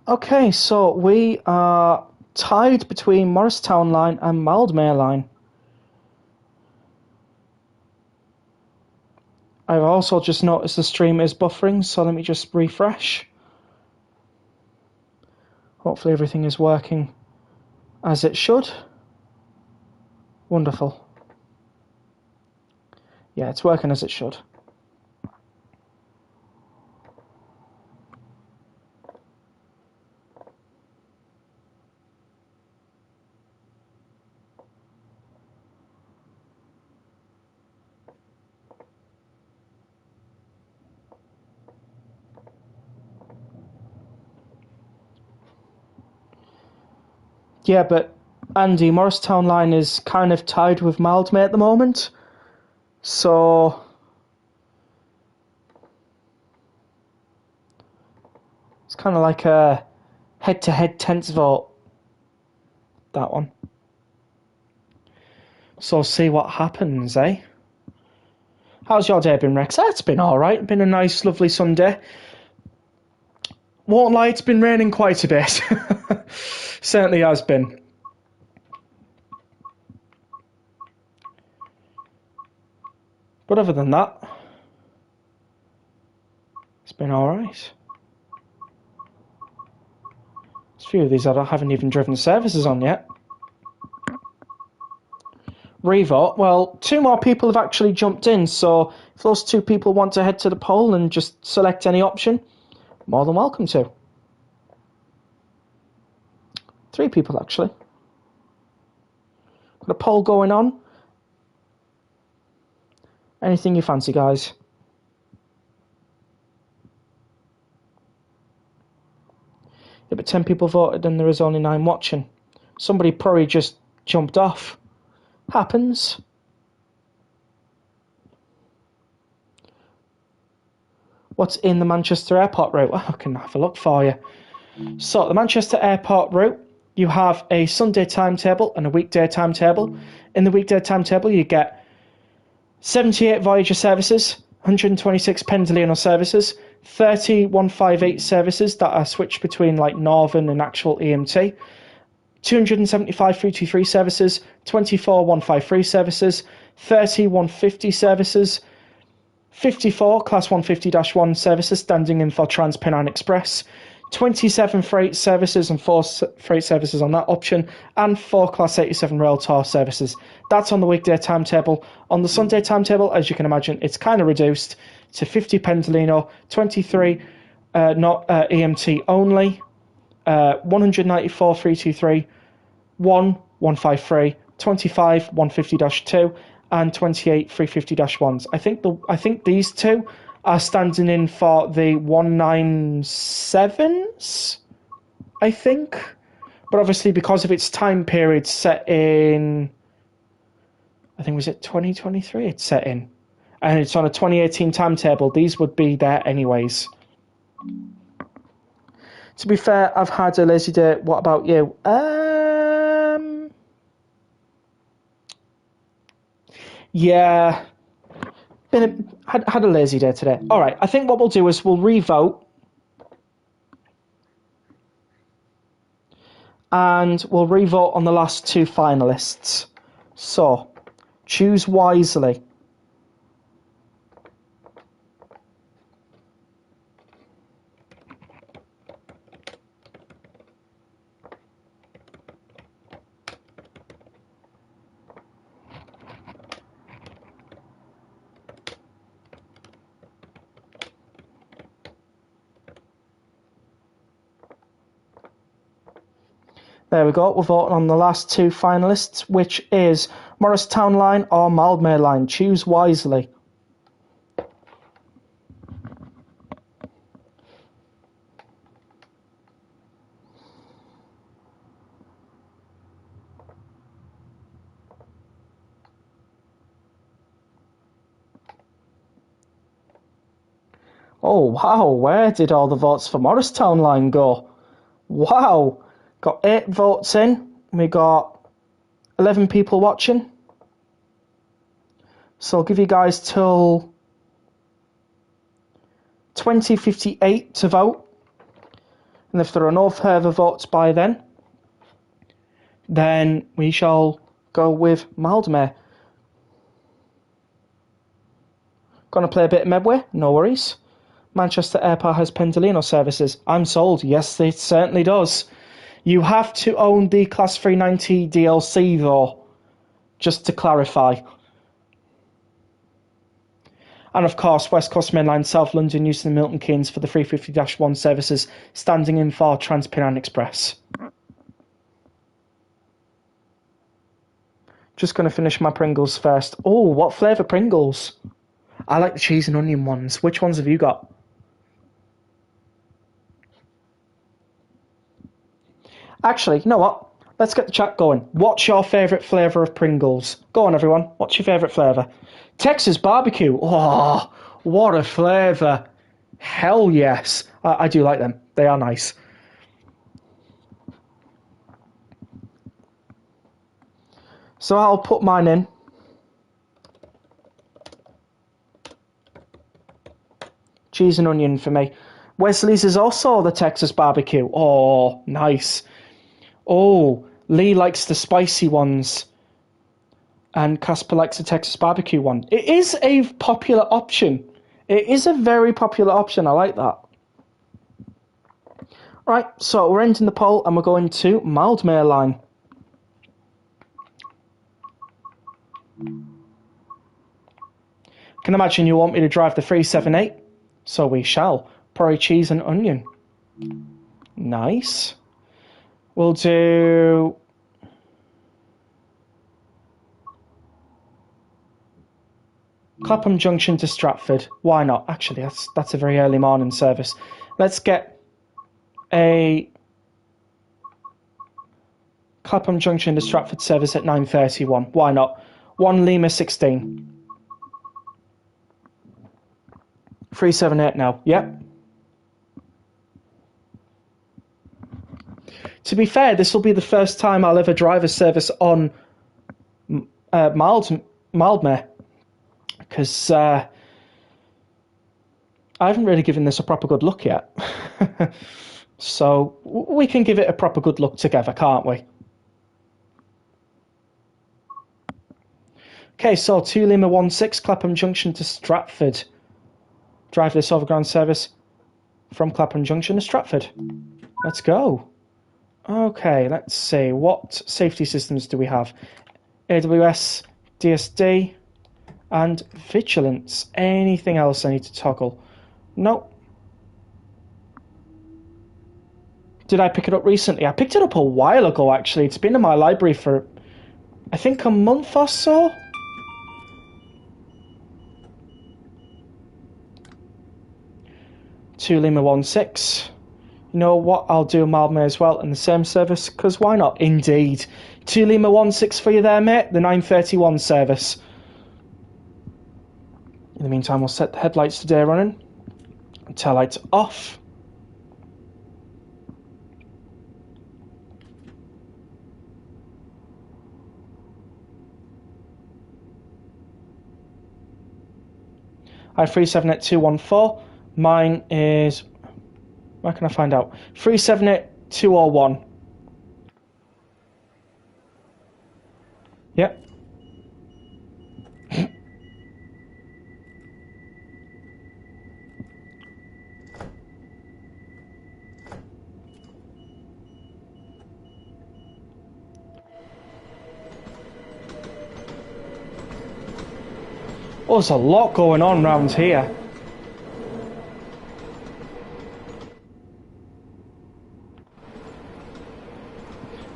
Okay, so we are tied between Morristown Line and Mildmay Line. I've also just noticed the stream is buffering, so let me just refresh. Hopefully everything is working as it should. Wonderful. Yeah, it's working as it should. Yeah, but Andy, Morristown Line is kind of tied with Mildmay at the moment. So it's kind of like a head-to-head tense vote, that one. So see what happens, eh? How's your day been, Rex? It's been alright. Been a nice, lovely Sunday. Won't lie, it's been raining quite a bit. Certainly has been. But other than that, it's been alright. There's a few of these that I haven't even driven services on yet. Revote, well, 2 more people have actually jumped in, so if those 2 people want to head to the poll and just select any option, more than welcome to. 3 people, actually. Got a poll going on. Anything you fancy, guys. Yeah, but 10 people voted and there is only 9 watching. Somebody probably just jumped off. Happens. What's in the Manchester Airport route? Well, I can have a look for you. So, the Manchester Airport route, you have a Sunday timetable and a weekday timetable. In the weekday timetable, you get 78 Voyager services, 126 Pendolino services, 30 158 services that are switched between like Northern and actual EMT, 275 323 services, 24 153 services, 30 150 services, 54 Class 150-1 services standing in for Trans-Pennine Express, 27 freight services and 4 freight services on that option, and 4 Class 87 rail tour services. That's on the weekday timetable. On the Sunday timetable, as you can imagine, it's kind of reduced to 50 Pendolino, 23 not EMT only, 194 323, 1 153, 25 150-2, and 28 350-1s. I think these 2 are standing in for the 197s, I think. But obviously because of its time period set in, I think was it 2023 it's set in. And it's on a 2018 timetable, these would be there anyways. To be fair, I've had a lazy day. What about you? Yeah, had a lazy day today. All right, I think what we'll do is we'll re-vote, and we'll re-vote on the last 2 finalists. So, choose wisely. There we go, we're voting on the last 2 finalists, which is Morristown Line or Mildmay Line. Choose wisely. Oh, wow, where did all the votes for Morristown Line go? Wow, got 8 votes in. We got 11 people watching. So I'll give you guys till 20:58 to vote. And if there are no further votes by then we shall go with Mildmay. Gonna play a bit of Medway? No worries. Manchester Airport has Pendolino services. I'm sold. Yes, it certainly does. You have to own the Class 390 DLC though, just to clarify. And of course, West Coast Main Line, South London, Euston and Milton Keynes for the 350-1 services, standing in for Trans-Pennine Express. Just going to finish my Pringles first. Oh, what flavour Pringles? I like the cheese and onion ones. Which ones have you got? Actually, you know what? Let's get the chat going. What's your favourite flavour of Pringles? Go on, everyone. What's your favourite flavour? Texas barbecue. Oh, what a flavour. Hell yes. I do like them. They are nice. So I'll put mine in. Cheese and onion for me. Wesley's is also the Texas barbecue. Oh, nice. Oh, Lee likes the spicy ones. And Casper likes the Texas barbecue one. It is a popular option. It is a very popular option. I like that. Right, so we're ending the poll and we're going to Mildmay line. Can imagine you want me to drive the 378, so we shall. Porridge, cheese and onion. Nice. We'll do... Clapham Junction to Stratford. Why not? Actually, that's a very early morning service. Let's get a Clapham Junction to Stratford service at 9:31. Why not? 1 Lima 16. 378 now. Yep. To be fair, this will be the first time I'll ever drive a service on Mildmay. Because I haven't really given this a proper good look yet. So we can give it a proper good look together, can't we? Okay, so 2 Lima 16, Clapham Junction to Stratford. Drive this overground service from Clapham Junction to Stratford. Let's go. Okay, let's see. What safety systems do we have? AWS, DSD... and vigilance. Anything else I need to toggle? Nope. Did I pick it up recently? I picked it up a while ago, actually. It's been in my library for, I think, a month or so. Two Lima 16. You know what? I'll do Mildmay as well in the same service, because why not? Indeed. 2 Lima 16 for you there, mate. The 9:31 service. In the meantime, we'll set the headlights to day running. Tail lights off. I 378214. Mine is... Where can I find out? 378201. Yep. Oh, there's a lot going on round here.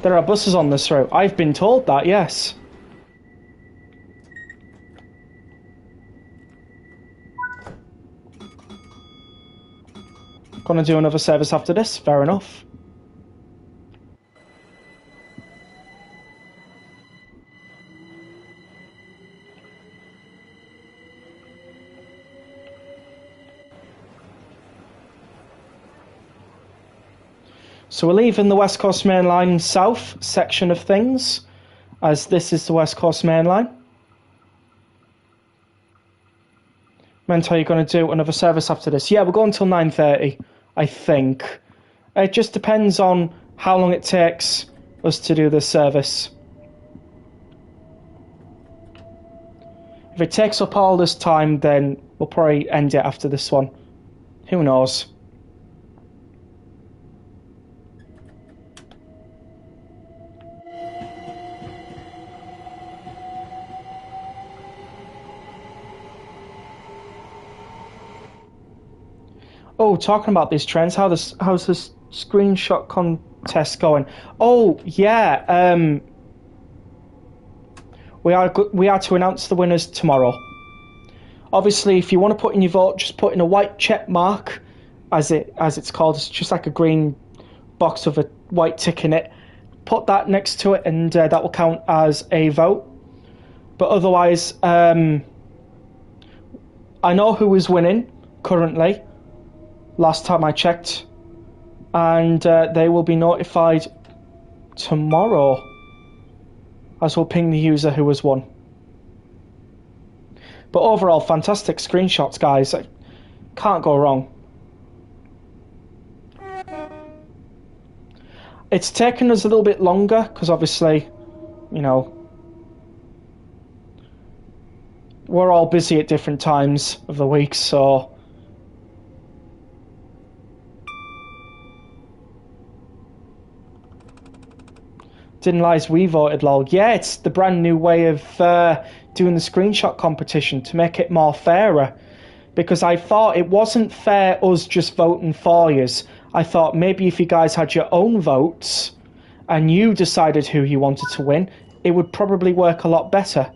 There are buses on this route. I've been told that, yes. Gonna do another service after this, fair enough. So we're leaving the West Coast Main Line south section of things, as this is the West Coast Main Line. Meant, are you going to do another service after this? Yeah, we're going until 9:30, I think. It just depends on how long it takes us to do this service. If it takes up all this time, then We'll probably end it after this one. Who knows? Oh, talking about these trends, how's this screenshot contest going? Oh, yeah. We are to announce the winners tomorrow. Obviously, if you want to put in your vote, just put in a white check mark, as it's called. It's just like a green box with a white tick in it. Put that next to it, and that will count as a vote. But otherwise, I know who is winning currently. Last time I checked, and they will be notified tomorrow, as we'll ping the user who has won. But overall, fantastic screenshots, guys. Can't go wrong. It's taken us a little bit longer because obviously, you know, we're all busy at different times of the week, so. Didn't realise we voted, lol. Yeah, it's the brand new way of doing the screenshot competition to make it more fairer. Because I thought it wasn't fair us just voting for yous. I thought maybe if you guys had your own votes and you decided who you wanted to win, it would probably work a lot better.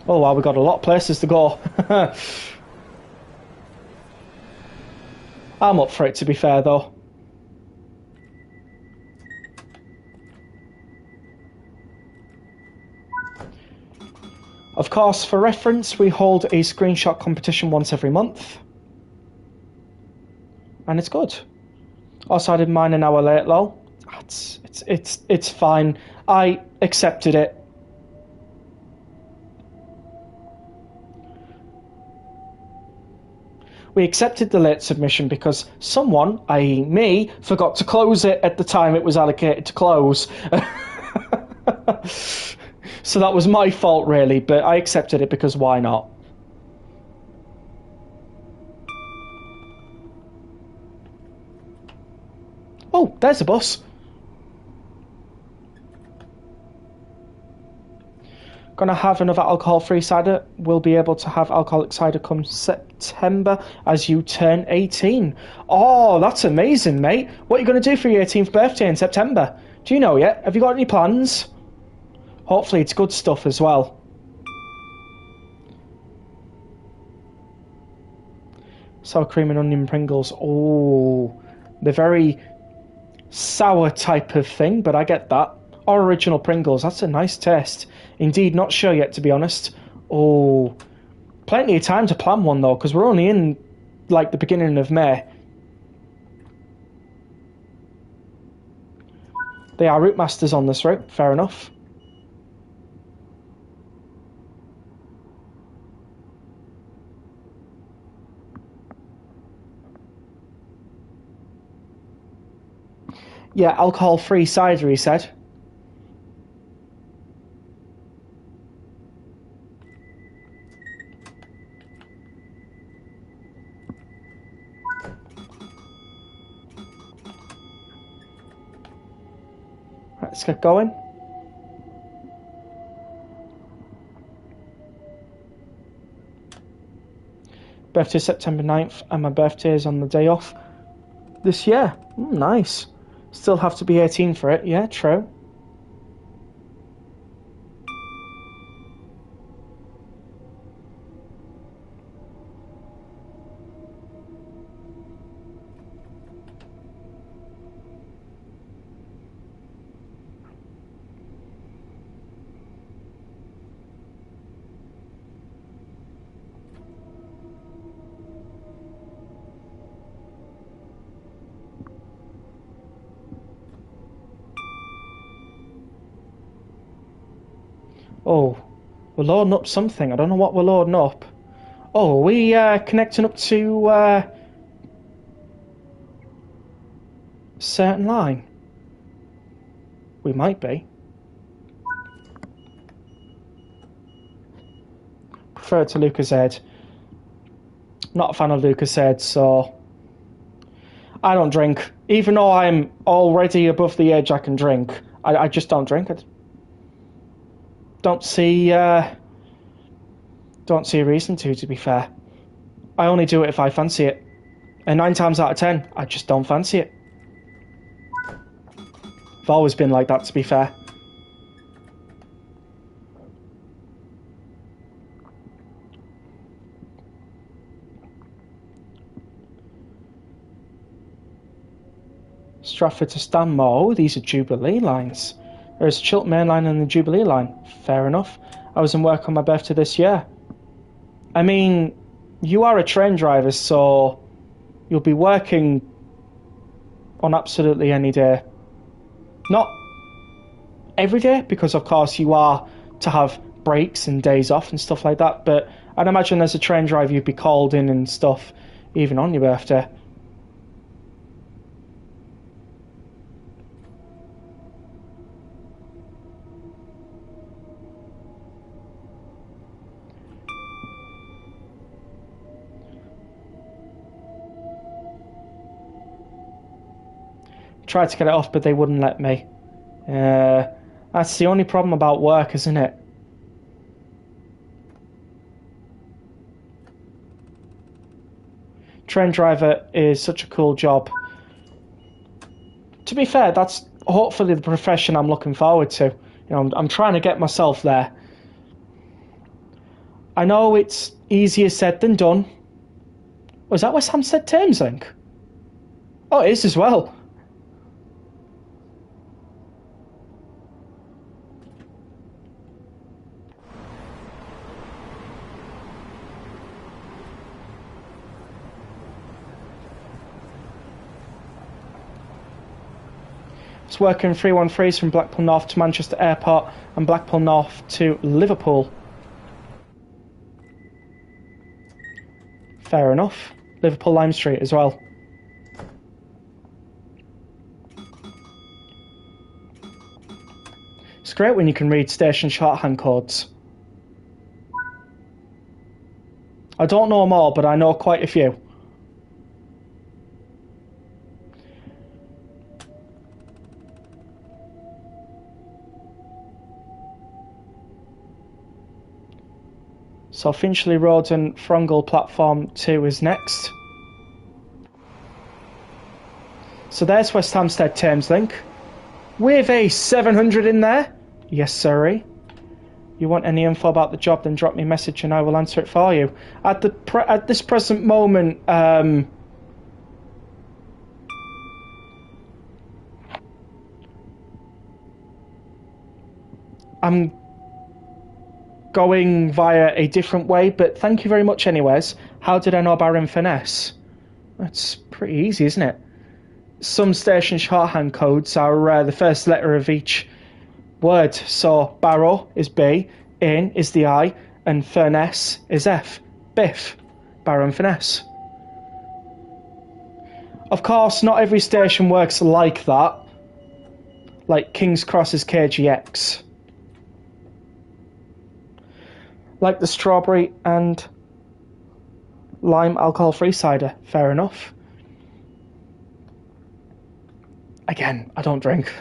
Oh wow, we've got a lot of places to go. I'm up for it, to be fair, though. Of course, for reference, we hold a screenshot competition once every month. And it's good. Also, I did mine an hour late, lol. It's fine. I accepted it. We accepted the late submission because someone, i.e. me, forgot to close it at the time it was allocated to close. So that was my fault, really, but I accepted it because why not? Oh, there's a bus. Gonna have another alcohol-free cider. We'll be able to have alcoholic cider come September as you turn 18. Oh, that's amazing, mate. What are you gonna do for your 18th birthday in September? Do you know yet? Have you got any plans? Hopefully it's good stuff as well. Sour cream and onion Pringles. Oh, they're very sour type of thing, but I get that. Or original Pringles, that's a nice taste. Indeed, not sure yet, to be honest. Oh, plenty of time to plan one, though, because we're only in, like, the beginning of May. They are route masters on this route, fair enough. Yeah, alcohol-free cider, he said. Let's get going. Birthday September 9th, and my birthday is on the day off this year. Nice. Still have to be 18 for it. Yeah, true. Oh, we're loading up something. I don't know what we're loading up. Oh, are we connecting up to certain line? We might be. Prefer it to Lucozade. Not a fan of Lucozade, so I don't drink. Even though I'm already above the age I can drink, I just don't drink it. Don't see a reason to be fair. I only do it if I fancy it. And 9 times out of 10, I just don't fancy it. I've always been like that, to be fair. Stratford to Stanmore. Oh, these are Jubilee lines. There's Chiltern Main Line and the Jubilee line. Fair enough. I was in work on my birthday this year. I mean, you are a train driver, so you'll be working on absolutely any day. Not every day, because of course you are to have breaks and days off and stuff like that, but I'd imagine as a train driver you'd be called in and stuff even on your birthday. Tried to get it off, but they wouldn't let me. That's the only problem about work, isn't it? Train driver is such a cool job. To be fair, that's hopefully the profession I'm looking forward to. You know, I'm trying to get myself there. I know it's easier said than done. Was that West Hampstead Thameslink? Oh, it is as well. It's working 313s from Blackpool North to Manchester Airport and Blackpool North to Liverpool. Fair enough. Liverpool Lime Street as well. It's great when you can read station shorthand codes. I don't know them all, but I know quite a few. So Finchley Road and Frongall Platform 2 is next. So there's West Hampstead Thameslink. With a 700 in there. Yes, sirree. You want any info about the job, then drop me a message and I will answer it for you. At this present moment, I'm going via a different way, but thank you very much anyways. How did I know about Inverness? That's pretty easy, isn't it? Some station shorthand codes are the first letter of each word. So Barrow is B, In is the I, and Furness is F. Biff. Barrow and Furness. Of course, not every station works like that. Like King's Cross is KGX. Like the strawberry and lime alcohol-free cider. Fair enough. Again, I don't drink.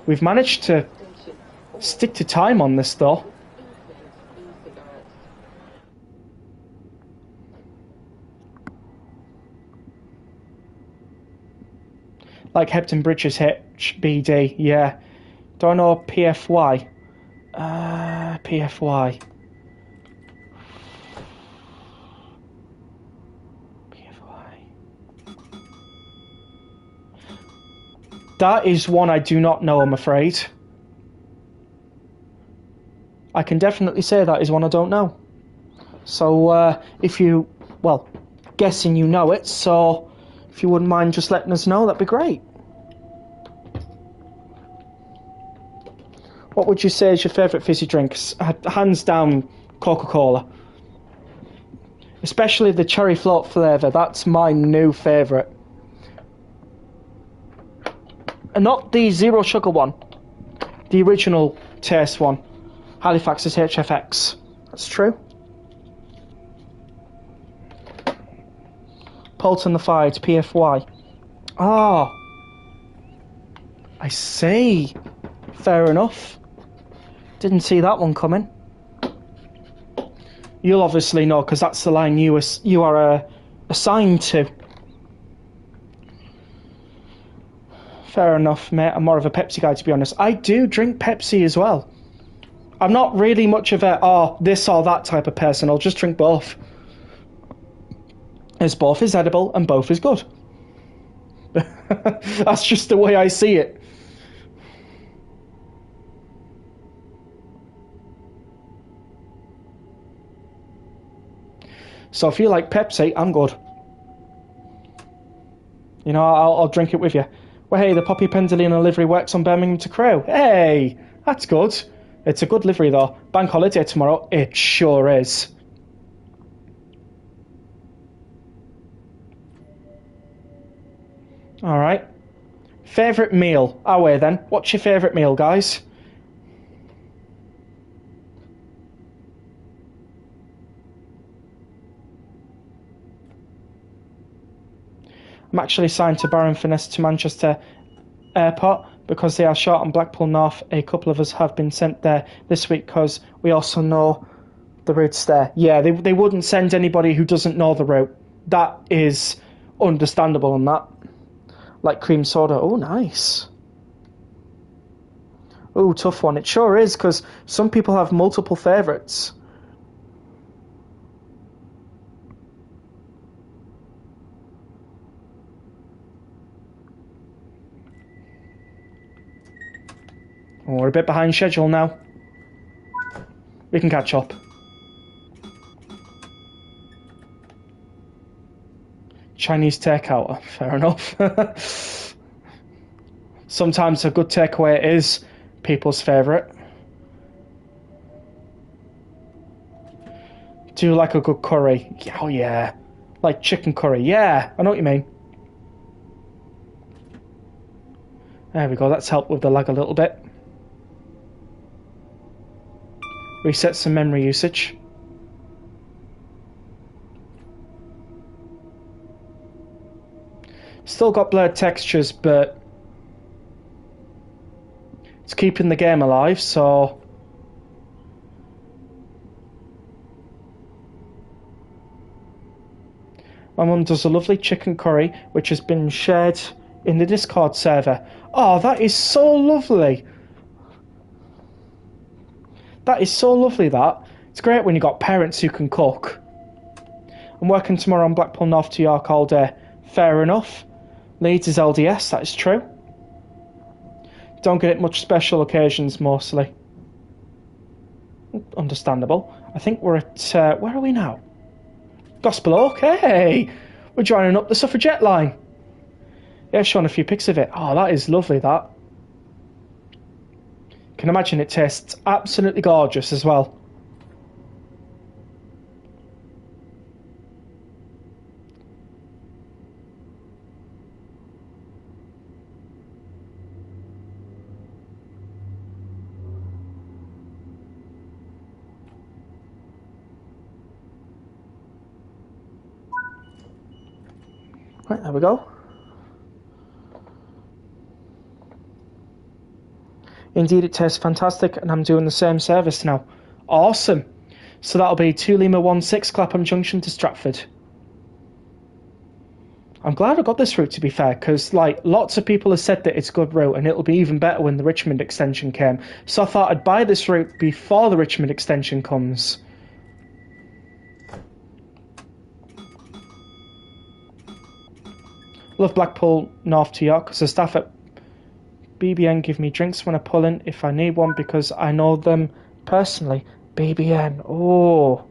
We've managed to stick to time on this, though. Like Hebden Bridges HBD, yeah. Do I know PFY? PFY. That is one I do not know, I'm afraid. I can definitely say that is one I don't know. So, if you... Well, guessing you know it, so if you wouldn't mind just letting us know, that'd be great. What would you say is your favourite fizzy drink? Hands down, Coca-Cola. Especially the cherry float flavour. That's my new favourite. And not the zero sugar one. The original taste one. Halifax's HFX. That's true. Polton the Fired, PFY. Ah. I see. Fair enough. Didn't see that one coming. You'll obviously know, because that's the line you are assigned to. Fair enough, mate. I'm more of a Pepsi guy, to be honest. I do drink Pepsi as well. I'm not really much of a, this or that type of person. I'll just drink both. As both is edible and both is good. That's just the way I see it. So if you like Pepsi, I'm good. You know, I'll drink it with you. Well, hey, the Poppy Pendolino livery works on Birmingham to Crewe. Hey, that's good. It's a good livery, though. Bank holiday tomorrow. It sure is. All right. Favourite meal. Away then. What's your favourite meal, guys? I'm actually signed to Baron Finesse to Manchester Airport because they are short on Blackpool North. A couple of us have been sent there this week because we also know the route's there. Yeah, they wouldn't send anybody who doesn't know the route. That is understandable on that. Like cream soda. Oh, nice. Oh, tough one. It sure is, because some people have multiple favourites. Oh, we're a bit behind schedule now. We can catch up. Chinese takeout. Fair enough. Sometimes a good takeaway is people's favourite. Do you like a good curry? Oh yeah. Like chicken curry. Yeah, I know what you mean. There we go, that's helped with the lag a little bit. Reset some memory usage. Still got blurred textures, but it's keeping the game alive, so my mum does a lovely chicken curry which has been shared in the Discord server. Oh, that is so lovely. That is so lovely, that. It's great when you got parents who can cook. I'm working tomorrow on Blackpool North to York all day. Fair enough. Leeds is LDS, that is true. Don't get it much special occasions, mostly. Understandable. I think we're at, where are we now? Gospel Oak, hey! We're joining up the Suffragette line. Yeah, showing a few pics of it. Oh, that is lovely, that. Can imagine it tastes absolutely gorgeous as well. Right, there we go. Indeed, it tastes fantastic, and I'm doing the same service now. Awesome. So that'll be 2 Lima 16 Clapham Junction to Stratford. I'm glad I got this route, to be fair, because like lots of people have said that it's a good route, and it'll be even better when the Richmond extension came. So I thought I'd buy this route before the Richmond extension comes. Love Blackpool North to York, because the staff at BBN give me drinks when I pull in if I need one because I know them personally. BBN, oh.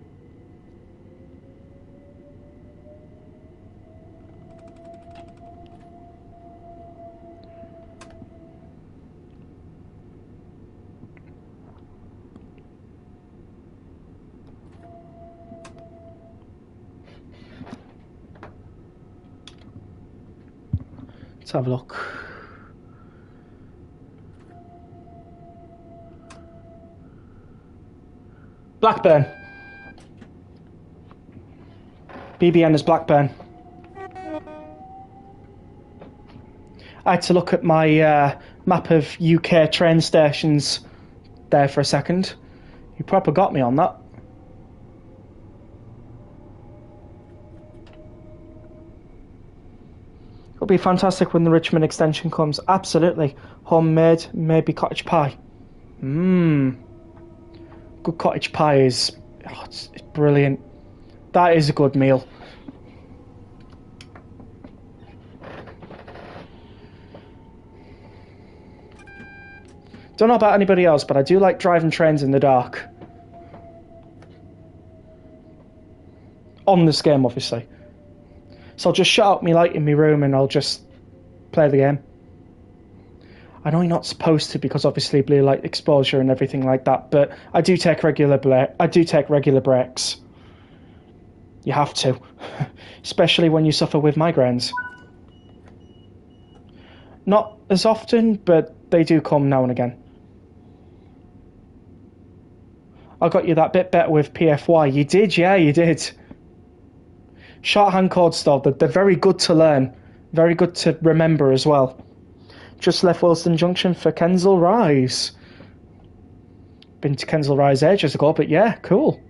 Let's have a look. Blackburn. BBN is Blackburn. I had to look at my map of UK train stations there for a second. You proper got me on that. It'll be fantastic when the Richmond extension comes. Absolutely. Homemade, maybe cottage pie. Mmm. Good cottage pie is... Oh, it's brilliant. That is a good meal. Don't know about anybody else, but I do like driving trains in the dark. On this game, obviously. So I'll just shut out my light in my room and I'll just play the game. I know you're not supposed to because obviously blue light exposure and everything like that, but I do take regular breaks. You have to, especially when you suffer with migraines. Not as often, but they do come now and again. I got you that bit better with PFY. You did, yeah, you did. Shorthand codes, though, they're very good to learn. Very good to remember as well. Just left Wilston Junction for Kensal Rise. Been to Kensal Rise ages ago, but yeah, cool.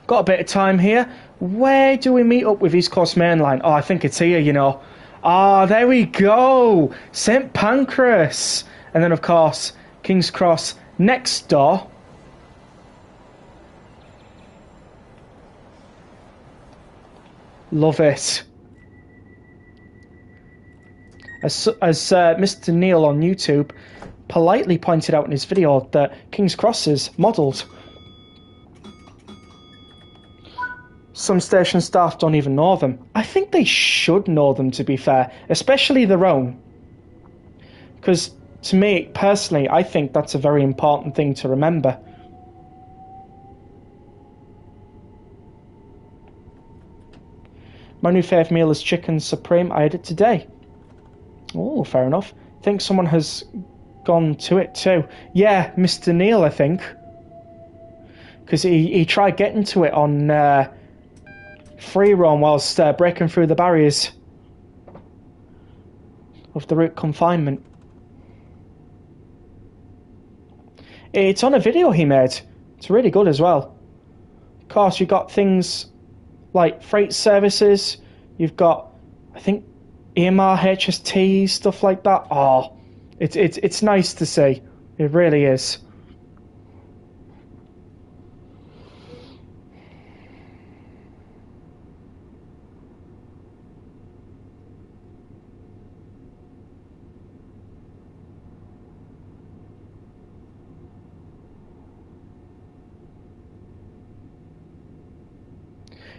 Got a bit of time here. Where do we meet up with East Coast Main Line? Oh, I think it's here, you know. Ah, there we go. St Pancras. And then, of course, King's Cross next door. Love it. As Mr. Neil on YouTube politely pointed out in his video that King's Cross is modelled. Some station staff don't even know them. I think they should know them, to be fair, especially their own. Because to me, personally, I think that's a very important thing to remember. My new favourite meal is chicken supreme. I had it today. Oh, fair enough. I think someone has gone to it too. Yeah, Mr. Neil, I think. Because he tried getting to it on free roam whilst breaking through the barriers of the route confinement. It's on a video he made. It's really good as well. Of course, you've got things like freight services. You've got, I think, EMR, HST, stuff like that. Oh, it's nice to see. It really is.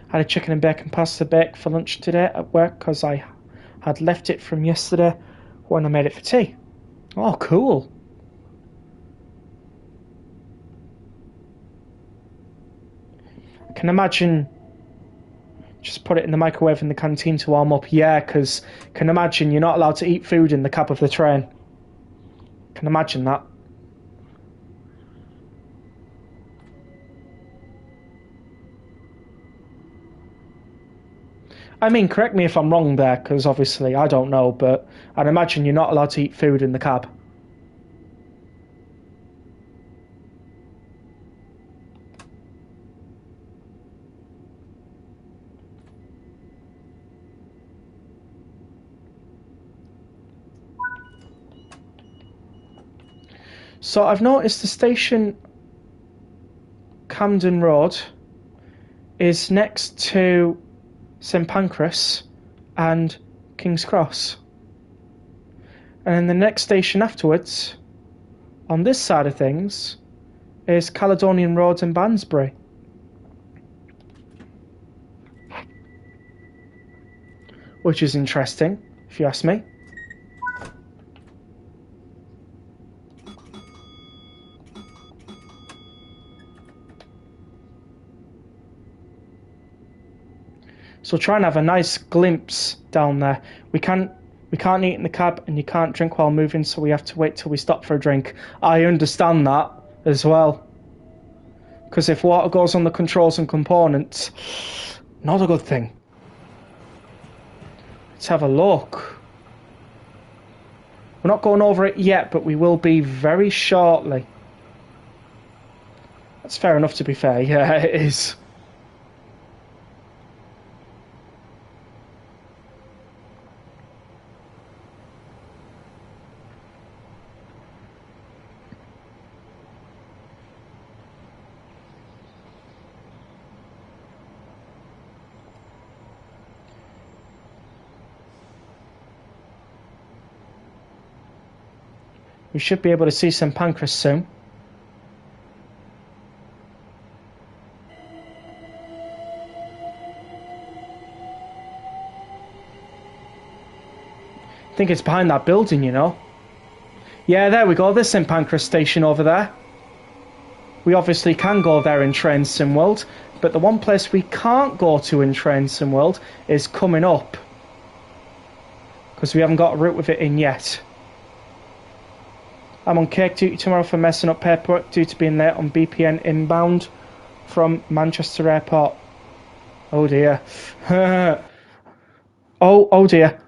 I had a chicken and bacon pasta bake for lunch today at work because I had left it from yesterday when I made it for tea. Oh, cool. I can imagine just put it in the microwave in the canteen to warm up. Yeah, because can imagine you're not allowed to eat food in the cab of the train. Can imagine that. I mean, correct me if I'm wrong there, because obviously I don't know, but I'd imagine you're not allowed to eat food in the cab. So I've noticed the station Camden Road is next to St Pancras and King's Cross. And then the next station afterwards, on this side of things, is Caledonian Road and Banbury. Which is interesting, if you ask me. So try and have a nice glimpse down there. We can't We can't eat in the cab and you can't drink while moving, so we have to wait till we stop for a drink. I understand that as well. Because if water goes on the controls and components, not a good thing. Let's have a look. We're not going over it yet, but we will be very shortly. That's fair enough, to be fair. Yeah, it is. We should be able to see St Pancras soon. I think it's behind that building, you know. Yeah, there we go. There's St Pancras station over there. We obviously can go there in Train Sim World, but the one place we can't go to in Train Sim World is coming up, because we haven't got a route with it in yet. I'm on cake duty tomorrow for messing up paperwork due to being late on BPN inbound from Manchester Airport. Oh dear. Oh dear.